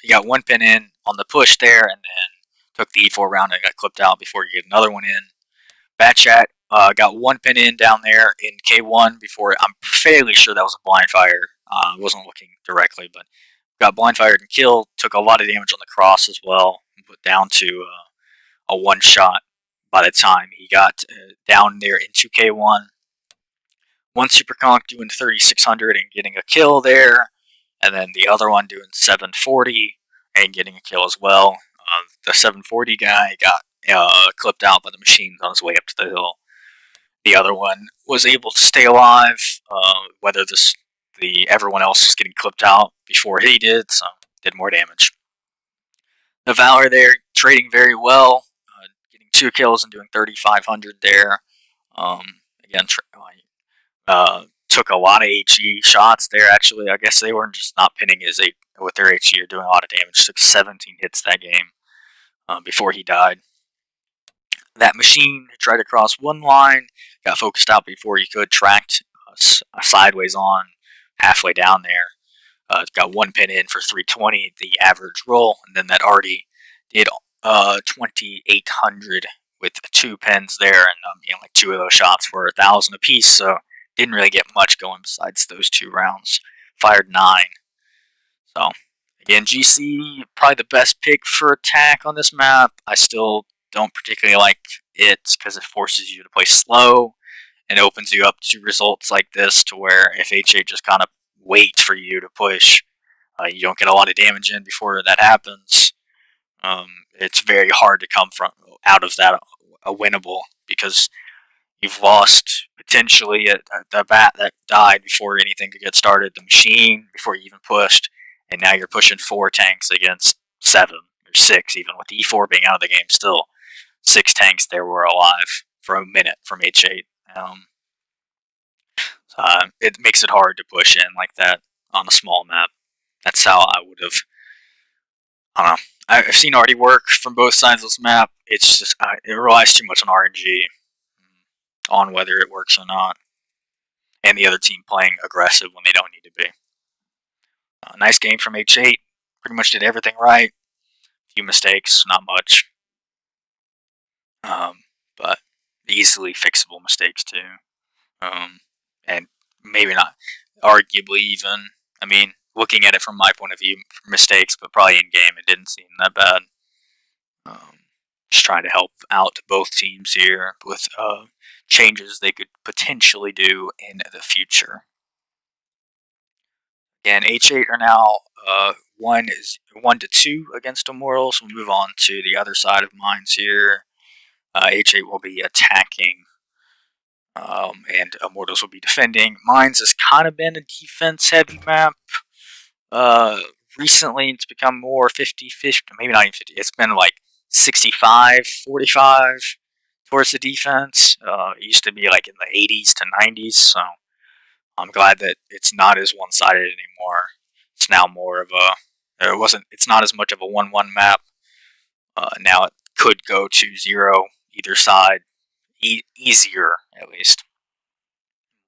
He got 1 pin in on the push there, and then took the E4 round and got clipped out before he get another one in. Batchat got 1 pin in down there in K1 before. I'm fairly sure that was a blind fire. I wasn't looking directly, but got blind fired and killed. Took a lot of damage on the cross as well. Put down to a 1 shot by the time he got down there into K1. 1 Super Conk doing 3,600 and getting a kill there, and then the other one doing 740 and getting a kill as well. The 740 guy got clipped out by the machines on his way up to the hill. The other one was able to stay alive, whether everyone else was getting clipped out before he did, so did more damage. The Valor there trading very well, getting 2 kills and doing 3,500 there. Again, took a lot of HE shots there. Actually, I guess they weren't just not pinning with their HE or doing a lot of damage. Took 17 hits that game before he died. That machine tried to cross one line, got focused out before he could, tracked sideways on, halfway down there. Got 1 pin in for 320, the average roll, and then that Artie did 2,800 with 2 pins there, and like 2 of those shots were 1,000 apiece, so didn't really get much going besides those 2 rounds. Fired 9. So, again, GC, probably the best pick for attack on this map. I still don't particularly like it because it forces you to play slow and opens you up to results like this, to where if H8 just kind of waits for you to push, you don't get a lot of damage in before that happens. It's very hard to come out of that a winnable, because you've lost potentially the bat that died before anything could get started, the machine before you even pushed, and now you're pushing 4 tanks against 7 or 6, even with the E4 being out of the game. Still, 6 tanks there were alive for a minute from H8. It makes it hard to push in like that on a small map. That's how I would have I don't know. I've seen already work from both sides of this map. It's just it relies too much on RNG on whether it works or not, and the other team playing aggressive when they don't need to be. Nice game from H8. Pretty much did everything right. Few mistakes, not much, but easily fixable mistakes too. And maybe not, arguably even. I mean, looking at it from my point of view, mistakes, but probably in game it didn't seem that bad. Just trying to help out both teams here with changes they could potentially do in the future. Again, H8 are now 1-2 against Immortals. We'll move on to the other side of mines here. H8 will be attacking, and Immortals will be defending. Mines has kind of been a defense-heavy map. Recently, it's become more 50-50, maybe not even 50. It's been like 65-45 towards the defense. It used to be like in the 80s to 90s, so I'm glad that it's not as one-sided anymore. It's now more of a. It's not as much of a 1-1 map. Now it could go 2-0 either side, easier at least.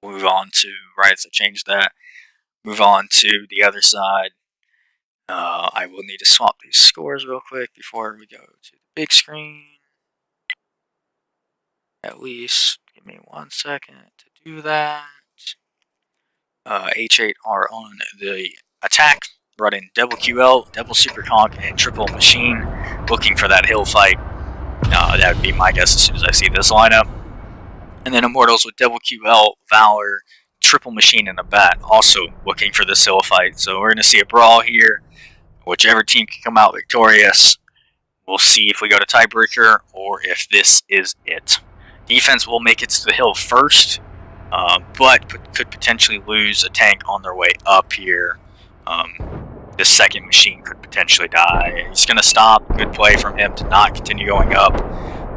Move on to so change that. Move on to the other side. I will need to swap these scores real quick before we go to the big screen. At least give me 1 second to do that. H8 are on the attack, running double QL, double super conk, and triple machine, looking for that hill fight. That would be my guess as soon as I see this lineup. And then Immortals with double QL, Valor, triple machine, and a bat, also looking for this hill fight. So we're going to see a brawl here. Whichever team can come out victorious, we'll see if we go to tiebreaker or if this is it. Defense will make it to the hill first, but could potentially lose a tank on their way up here. The second machine could potentially die. He's going to stop. Good play from him to not continue going up.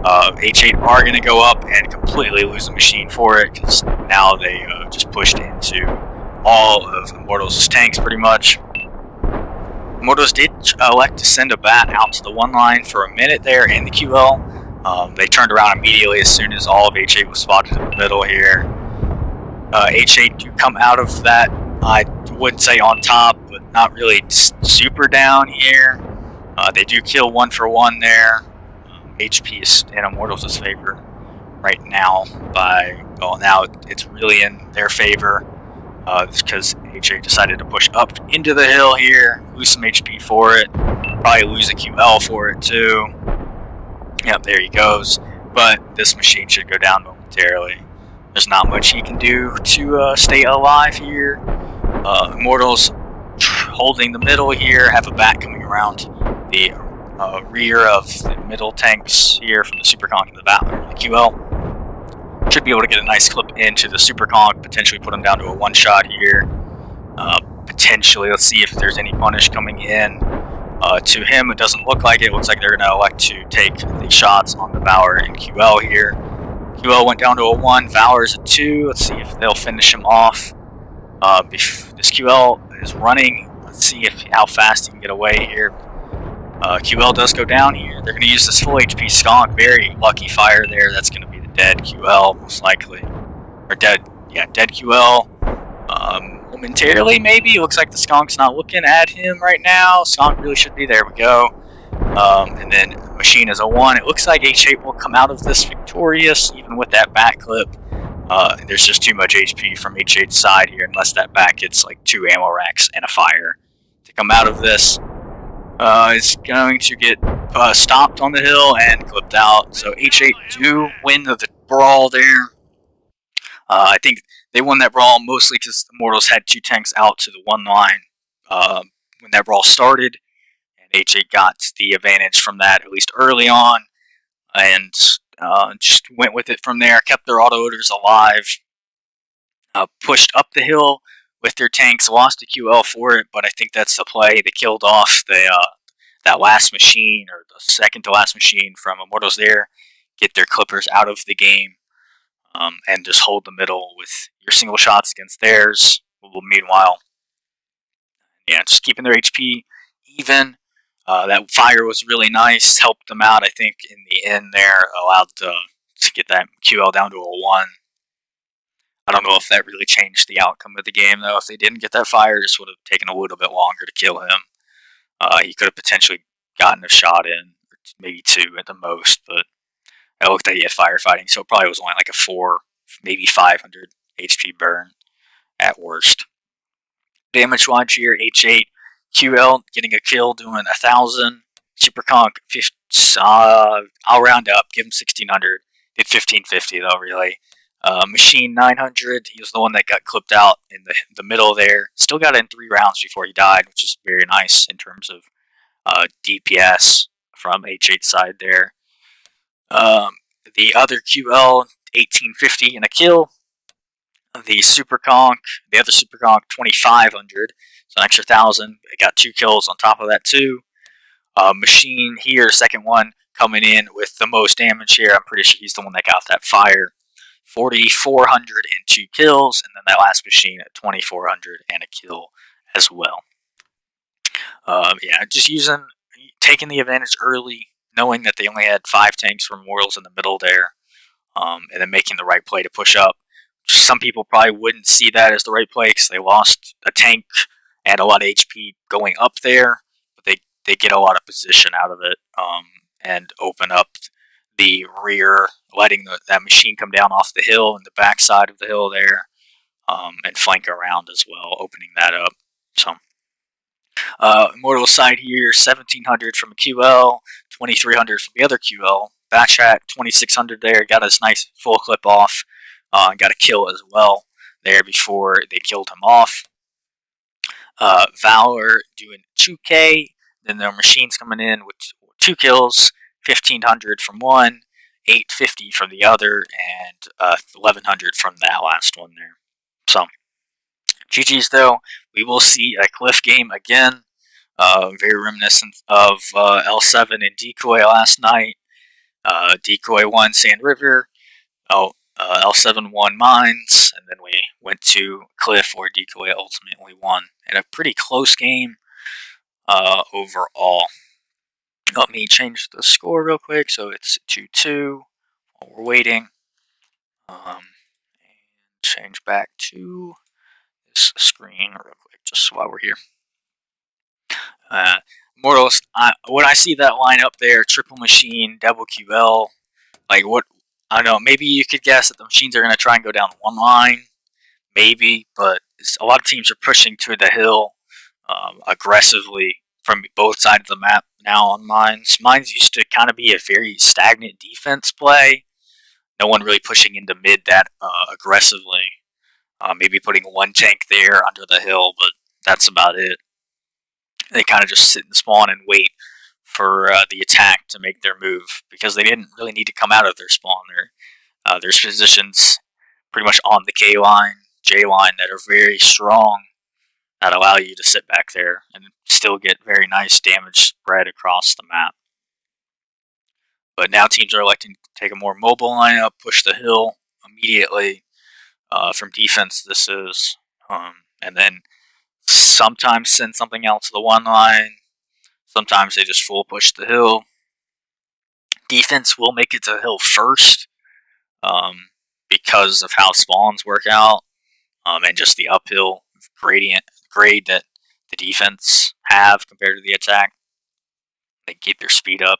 H8 are going to go up and completely lose the machine for it, because now they just pushed into all of Immortals' tanks pretty much. Immortals did elect to send a bat out to the 1 line for a minute there in the QL. They turned around immediately as soon as all of H8 was spotted in the middle here. H8 do come out of that, I would say on top, but not really super down here. They do kill 1 for 1 there. HP is in Immortals' favor right now now it's really in their favor. Because H8 decided to push up into the hill here, lose some HP for it, probably lose a QL for it too. Yep, there he goes. But this machine should go down momentarily. There's not much he can do to stay alive here. Immortals holding the middle here, have a bat coming around the rear of the middle tanks here from the Super Conk and the Valor, the QL. Should be able to get a nice clip into the Super Conk, potentially put him down to a 1-shot here. Potentially, let's see if there's any punish coming in to him. It doesn't look like it. Looks like they're going to elect to take the shots on the Valor and QL here. QL went down to a 1, Valor's a 2. Let's see if they'll finish him off. This QL is running. Let's see how fast he can get away here. QL does go down here. They're going to use this full HP Skonk. Very lucky fire there. That's going to be the dead QL, most likely. Or dead QL. Momentarily, maybe. It looks like the Skonk's not looking at him right now. Skonk really should be. There we go. And then Machine is a 1. It looks like H8 will come out of this victorious, even with that back clip. There's just too much HP from H8's side here, unless that back gets like 2 ammo racks and a fire to come out of this. Is going to get stopped on the hill and clipped out. So H8 do win the brawl there. I think they won that brawl mostly because the Immortals had 2 tanks out to the 1 line when that brawl started, and H8 got the advantage from that, at least early on, and just went with it from there, kept their auto-loaders alive, pushed up the hill with their tanks, lost a QL for it, but I think that's the play. They killed off that last machine, or the second to last machine from Immortals there, get their clippers out of the game, and just hold the middle with your single shots against theirs. Meanwhile, just keeping their HP even. That fire was really nice, helped them out, I think, in the end there, allowed to get that QL down to a 1. I don't know if that really changed the outcome of the game, though. If they didn't get that fire, it just would have taken a little bit longer to kill him. He could have potentially gotten a shot in, maybe 2 at the most, but it looked like he had firefighting, so it probably was only like a 4, maybe 500 HP burn at worst. Damage watch here, H8, QL getting a kill, doing 1,000. Super Conk, I'll round up, give him 1,600. Did 1,550 though, really. Machine 900, he was the one that got clipped out in the middle there. Still got in 3 rounds before he died, which is very nice in terms of DPS from H8 side there. The other QL, 1,850 and a kill. The Super Conk, the other Super Conk, 2,500, so an extra 1,000. It got 2 kills on top of that too. Machine here, second one, coming in with the most damage here. I'm pretty sure he's the one that got that fire. 4,400 and 2 kills, and then that last machine at 2,400 and a kill as well. Yeah, just taking the advantage early, knowing that they only had 5 tanks from Immortals in the middle there, and then making the right play to push up. Some people probably wouldn't see that as the right play because they lost a tank and a lot of HP going up there, but they get a lot of position out of it, and open up the rear, letting that machine come down off the hill and the backside of the hill there, and flank around as well, opening that up. So, Immortal side here, 1,700 from a QL, 2,300 from the other QL. Backtrack, 2,600 there, got his nice full clip off. Got a kill as well there before they killed him off. Valor doing 2K, then their machines coming in with 2 kills, 1,500 from one, 850 from the other, and 1,100 from that last one there. So, GG's though. We will see a Cliff game again. Very reminiscent of L7 and Decoy last night. Decoy won Sand River. L7 won Mines, and then we went to Cliff, where Decoy ultimately won in a pretty close game overall. Let me change the score real quick, so it's 2-2 while we're waiting. And change back to this screen real quick, just while we're here. Immortals, when I see that line up there, triple machine, double QL, like what? I don't know, maybe you could guess that the machines are going to try and go down one line, maybe, but a lot of teams are pushing to the hill aggressively from both sides of the map now on Mines. Mines used to kind of be a very stagnant defense play. No one really pushing into mid that aggressively. Maybe putting one tank there under the hill, but that's about it. They kind of just sit and spawn and wait for the attack to make their move, because they didn't really need to come out of their spawn. There's positions pretty much on the K line, J line that are very strong, that allow you to sit back there and still get very nice damage spread across the map. But now teams are electing to take a more mobile lineup, push the hill immediately from defense. This is, and then sometimes send something else to the one line. Sometimes they just full push the hill. Defense will make it to the hill first, because of how spawns work out, and just the uphill grade that the defense have compared to the attack. They keep their speed up,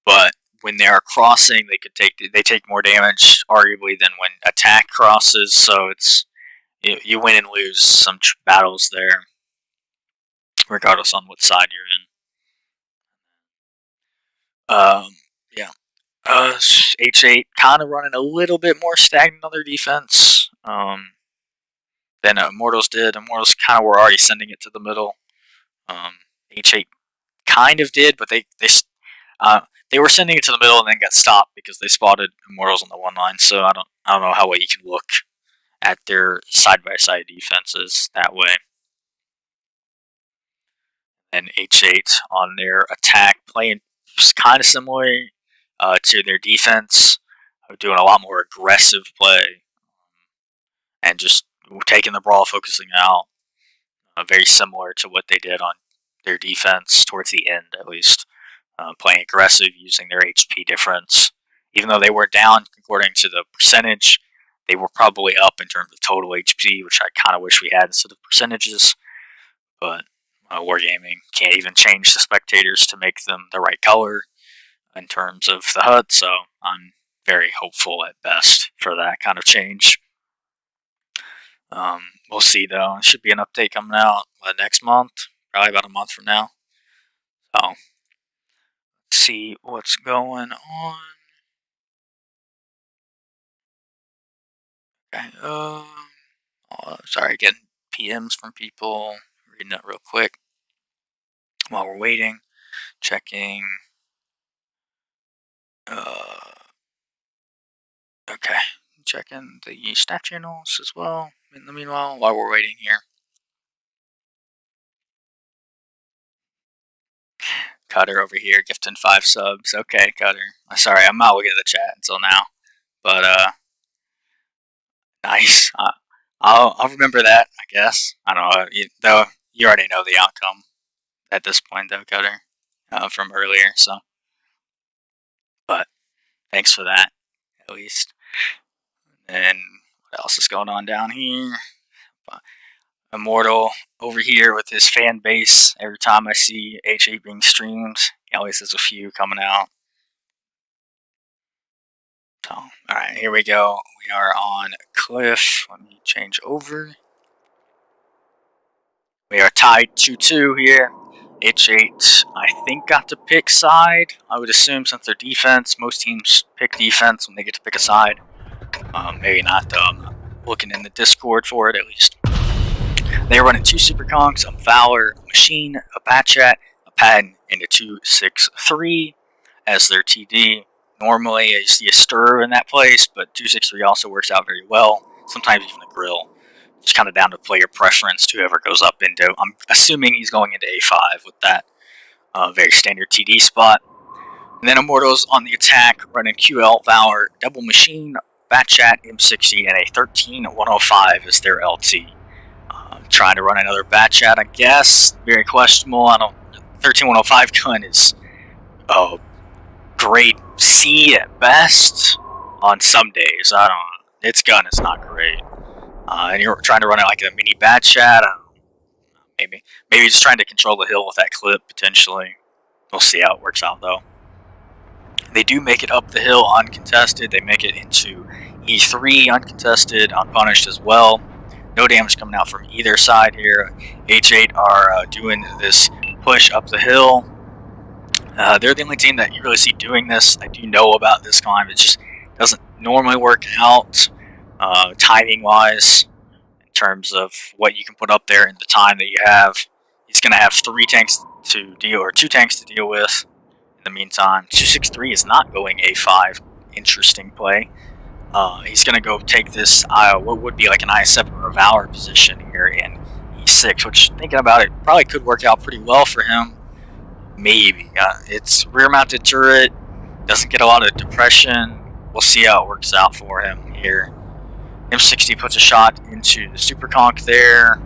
but when they are crossing, they take more damage arguably than when attack crosses. So you win and lose some battles there, regardless on what side you're in. Yeah. H8 kind of running a little bit more stagnant on their defense than Immortals did. Immortals kind of were already sending it to the middle. H8 kind of did, but they were sending it to the middle and then got stopped because they spotted Immortals on the one line. So I don't know how well you can look at their side-by-side defenses that way. And H8 on their attack playing kind of similar to their defense, doing a lot more aggressive play and just taking the brawl, focusing out, very similar to what they did on their defense towards the end, at least. Playing aggressive, using their HP difference. Even though they were down, according to the percentage, they were probably up in terms of total HP, which I kind of wish we had instead of percentages. But Wargaming can't even change the spectators to make them the right color in terms of the HUD, so I'm very hopeful at best for that kind of change. We'll see though. There should be an update coming out next month, probably about a month from now. So, let's see what's going on. Okay. Sorry, getting PMs from people. Reading that real quick while we're waiting. Checking. Okay. Checking the staff channels as well. In the meanwhile, while we're waiting here. Cutter over here, gifting 5 subs. Okay, Cutter. Sorry, I'm not looking at the chat until now. But, nice. I'll remember that, I guess. I don't know. Though you already know the outcome at this point, though, Cutter, from earlier. So, but thanks for that, at least. And what else is going on down here? Immortal over here with his fan base. Every time I see H8 being streamed, he always has a few coming out. So, alright, here we go. We are on Cliff. Let me change over. We are tied 2-2 here. H8, I think, got to pick side. I would assume since they're defense, most teams pick defense when they get to pick a side. Maybe not, though. I'm not looking in the Discord for it, at least. They are running 2 Super Conks, a Valor, a Machine, a Batchat, a Patton, and a 263 as their TD. Normally, you see a stir in that place, but 263 also works out very well. Sometimes even a grill. It's kind of down to player preference to whoever goes up into. I'm assuming he's going into A5 with that very standard TD spot. And then Immortals on the attack, running QL, Valor, Double Machine, Batchat, M60, and a 13105 as their LT. Trying to run another Batchat, I guess. Very questionable. 13105 gun is grade C at best on some days. I don't know. Its gun is not great. And you're trying to run it like a mini Batchat. I don't know. Maybe just trying to control the hill with that clip, potentially. We'll see how it works out, though. They do make it up the hill uncontested. They make it into E3 uncontested, unpunished as well. No damage coming out from either side here. H8 are doing this push up the hill. They're the only team that you really see doing this. I do know about this climb. It just doesn't normally work out timing-wise in terms of what you can put up there and the time that you have. He's going to have 3 tanks to deal, or 2 tanks to deal with in the meantime. 263 is not going A5. Interesting play. He's going to go take this, what would be like an I7 or a Valor position here in E6, which, thinking about it, probably could work out pretty well for him. Maybe. It's rear-mounted turret, doesn't get a lot of depression. We'll see how it works out for him here. M60 puts a shot into the Super Conk there.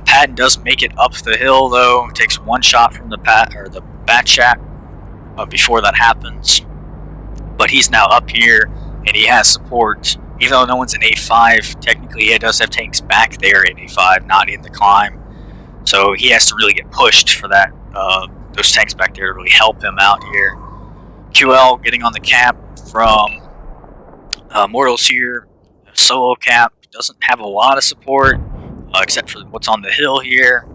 Patton does make it up the hill, though. Takes 1 shot from the Batchat before that happens. But he's now up here, and he has support. Even though no one's in A5, technically he does have tanks back there in A5, not in the climb. So he has to really get pushed for that. Those tanks back there to really help him out here. QL getting on the cap from Mortals here. Solo cap doesn't have a lot of support, except for what's on the hill here.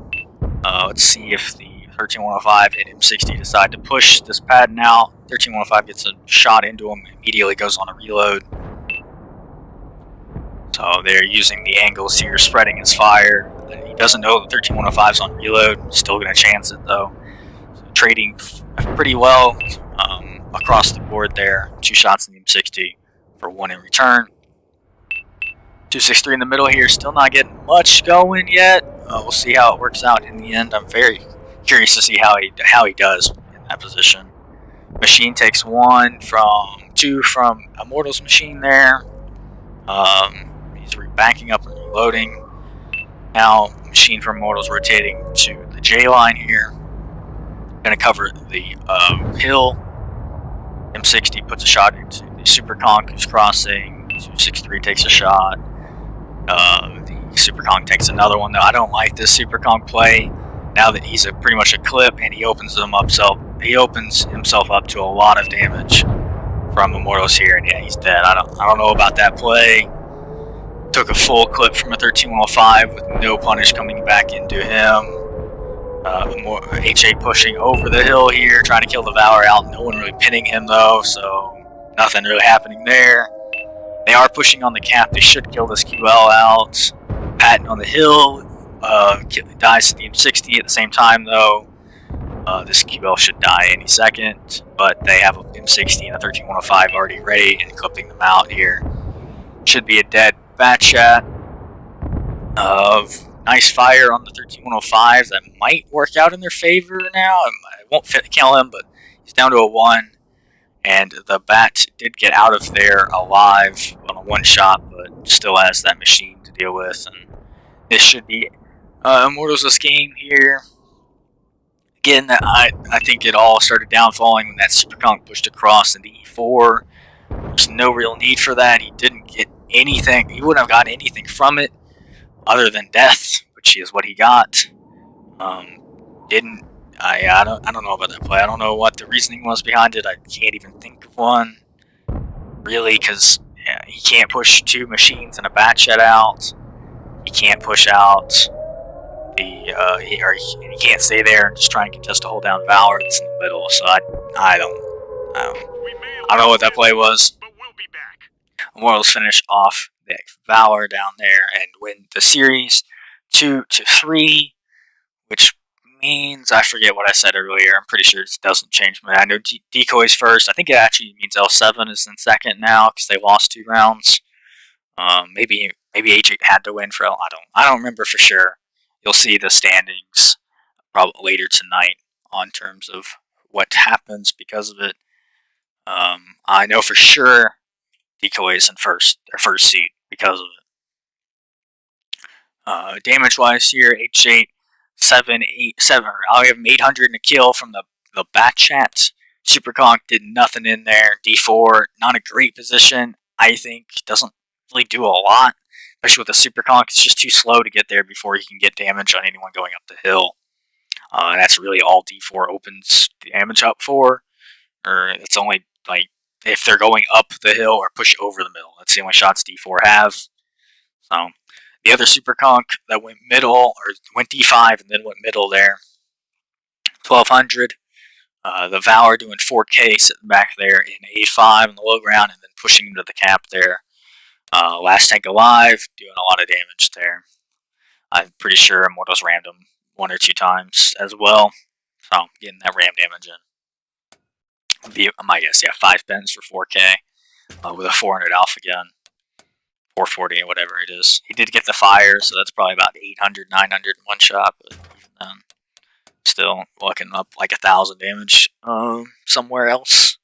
Let's see if the 13105 and M60 decide to push this pad now. 13105 gets a shot into him, immediately goes on a reload. So they're using the angles here, spreading his fire. He doesn't know that 13105 is on reload, still going to chance it though. So trading pretty well across the board there. 2 shots in the M60 for 1 in return. 263 in the middle here, still not getting much going yet. We'll see how it works out in the end. I'm very curious to see how he does in that position. Machine takes 2 from Immortal's machine there. He's backing up and reloading. Now, Machine from Immortal's rotating to the J line here. Gonna cover the hill. M60 puts a shot into the Super Conk who's crossing. 263 takes a shot. The Super Conk takes another one though. I don't like this Super Conk play. Now that he's pretty much a clip and he opens himself up to a lot of damage from Immortals here, and yeah, he's dead. I don't know about that play. Took a full clip from a 13105 with no punish coming back into him. H8 pushing over the hill here, trying to kill the Valor out. No one really pinning him though, so nothing really happening there. They are pushing on the cap. They should kill this QL out. Patton on the hill dies to the M60 at the same time though. This QL should die any second, but they have a M60 and a 13105 already ready and clipping them out here. Should be a dead bat chat. Nice fire on the 13105 that might work out in their favor now. I won't kill him, but he's down to a 1. And the bat did get out of there alive on a 1 shot, but still has that machine to deal with. And this should be Immortals' game here. Again, I think it all started downfalling when that Super Conk pushed across into E4. There's no real need for that. He didn't get anything. He wouldn't have gotten anything from it other than death, which is what he got. I don't know about that play. I don't know what the reasoning was behind it. I can't even think of one, really, because he can't push 2 machines and a bat shed out. He can't push out the he can't stay there and just try and contest a hold down Valor that's in the middle. So I don't know what that play was. Immortals finish off the Valor down there and win the series 2-3, which means, I forget what I said earlier. I'm pretty sure it doesn't change. I know Decoy's first. I think it actually means L7 is in second now because they lost 2 rounds. Maybe H8 had to win for L. I don't remember for sure. You'll see the standings probably later tonight on terms of what happens because of it. I know for sure Decoy is in first seed because of it. Damage wise here, H8 7. I'll give him 800 and a kill from the bat chat. Super Conk did nothing in there. D4, not a great position. I think doesn't really do a lot, especially with the Super Conk. It's just too slow to get there before he can get damage on anyone going up the hill. That's really all D4 opens damage up for. Or it's only like if they're going up the hill or push over the middle. That's the only shots D4 have. So the other Super Conk that went middle, or went D5 and then went middle there, 1200. The Valor doing 4K sitting back there in A5 on the low ground and then pushing into the cap there. Last tank alive, doing a lot of damage there. I'm pretty sure Immortals rammed him 1 or 2 times as well. So getting that ram damage in. My guess, yeah, 5 pens for 4K with a 400 alpha gun. 440 or whatever it is. He did get the fire, so that's probably about 800, 900 in 1 shot, but still looking up like 1,000 damage somewhere else.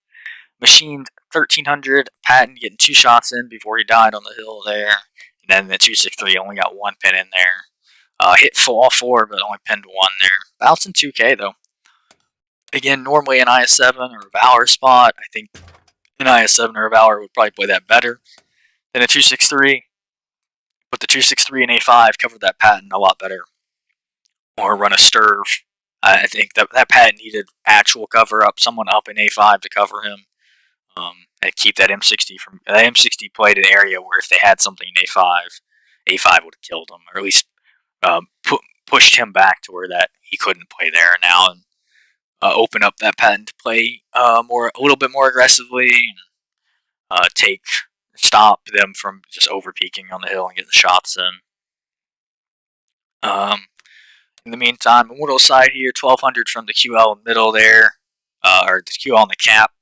Machined 1,300. Patton getting 2 shots in before he died on the hill there. And then the 263 only got 1 pin in there. Hit all 4, but only pinned 1 there. Bouncing 2K though. Again, normally an IS-7 or a Valor spot. I think an IS-7 or a Valor would probably play that better than a 263. But the 263 and A5 covered that Patton a lot better. Or run a Sturv. I think that Patton needed actual cover up, someone up in A5 to cover him. And keep that M60 from... The M60 played an area where if they had something in A5 would have killed him. Or at least pushed him back to where that he couldn't play there now. And open up that Patton to play a little bit more aggressively. And, stop them from just over peaking on the hill and getting shots in. In the meantime, Immortal side here, 1200 from the QL middle there, or the QL on the cap.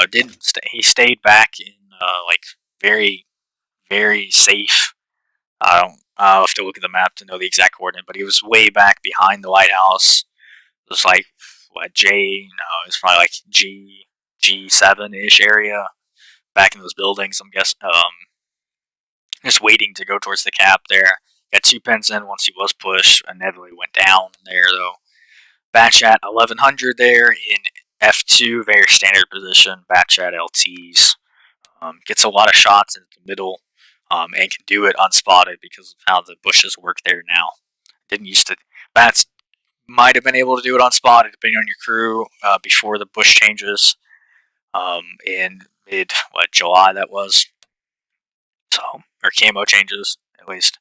Didn't stay. He stayed back in like very, very safe. I'll have to look at the map to know the exact coordinate, but he was way back behind the lighthouse. It was like what it was probably like G7-ish area. Back in those buildings, I'm guessing. Just waiting to go towards the cap there. Got 2 pins in once he was pushed. Inevitably went down there though. batch at 1100 there in F2, very standard position. Batch at LTs. Gets a lot of shots in the middle and can do it unspotted because of how the bushes work there now. Didn't used to. Bats might have been able to do it unspotted depending on your crew before the bush changes in July that was. So, or camo changes at least.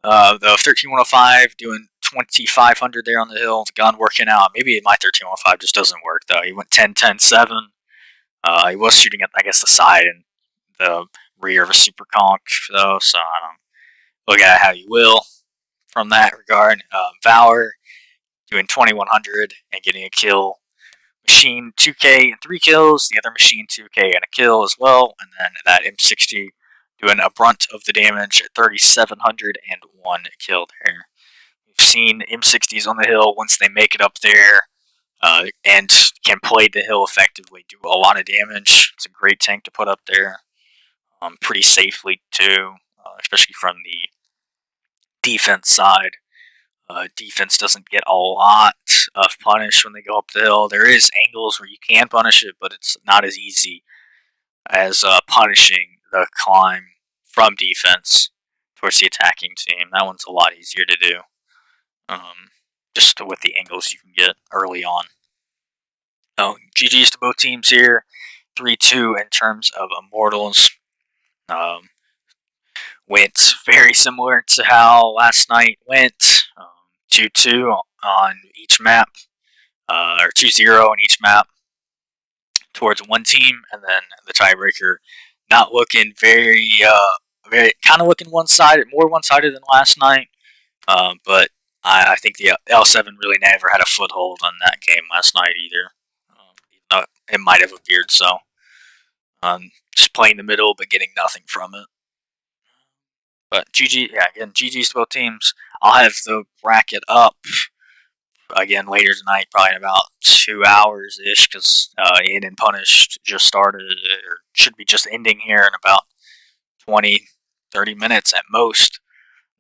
The 13105 doing 2500 there on the hill. The gun working out. Maybe my 13105 just doesn't work though. He went 10-10-7. He was shooting at, I guess, the side and the rear of a super conch though, so I don't look at it how you will from that regard. Valor doing 2100 and getting a kill. Machine 2K and 3 kills. The other machine 2K and a kill as well. And then that M60 doing a brunt of the damage at 3700 and 1 kill there. We've seen M60s on the hill once they make it up there and can play the hill effectively, do a lot of damage. It's a great tank to put up there. Pretty safely too, especially from the defense side. Defense doesn't get a lot of punish when they go up the hill. There is angles where you can punish it, but it's not as easy as punishing the climb from defense towards the attacking team. That one's a lot easier to do, just with the angles you can get early on. GG's to both teams here. 3-2 in terms of Immortals. Went very similar to how last night went. 2-2 on each map, or 2-0 on each map towards one team, and then the tiebreaker not looking very kind of looking one-sided, more one-sided than last night. But I think the L7 really never had a foothold on that game last night either. Even though it might have appeared so. Just playing the middle, but getting nothing from it. But GG's to both teams. I'll have the bracket up again later tonight, probably in about 2 hours ish, because In and Punished just started, or should be just ending here in about 20-30 minutes at most.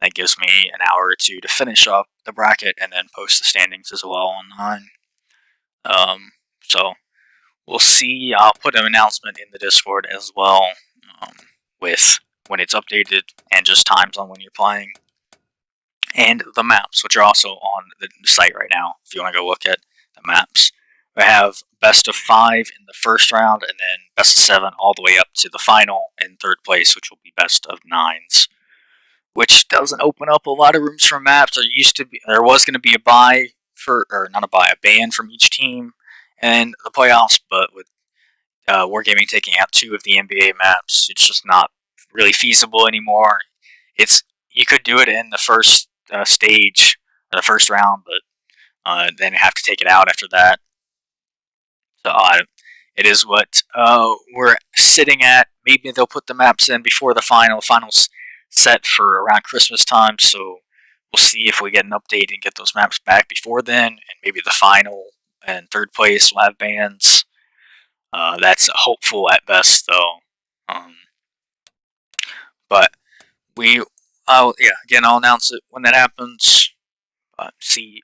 That gives me an hour or two to finish up the bracket and then post the standings as well online. So we'll see. I'll put an announcement in the Discord as well with when it's updated and just times on when you're playing. And the maps, which are also on the site right now, if you want to go look at the maps. We have best of 5 in the first round, and then best of 7 all the way up to the final in third place, which will be best of 9s. Which doesn't open up a lot of rooms for maps. There was going to be a ban from each team in the playoffs, but with Wargaming taking out 2 of the NBA maps, it's just not really feasible anymore. You could do it in the first stage, or the first round, but then you have to take it out after that. So it is what we're sitting at. Maybe they'll put the maps in before the final. The final's set for around Christmas time, so we'll see if we get an update and get those maps back before then, and maybe the final and third place will have bans. That's hopeful at best, though. But I'll announce it when that happens. But GTL.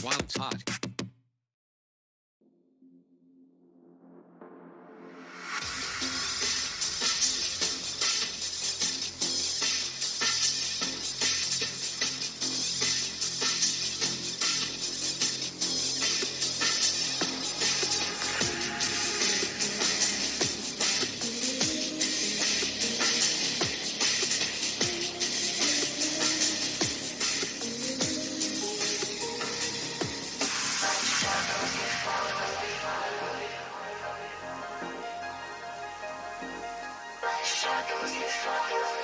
Wild Spot. Shadows,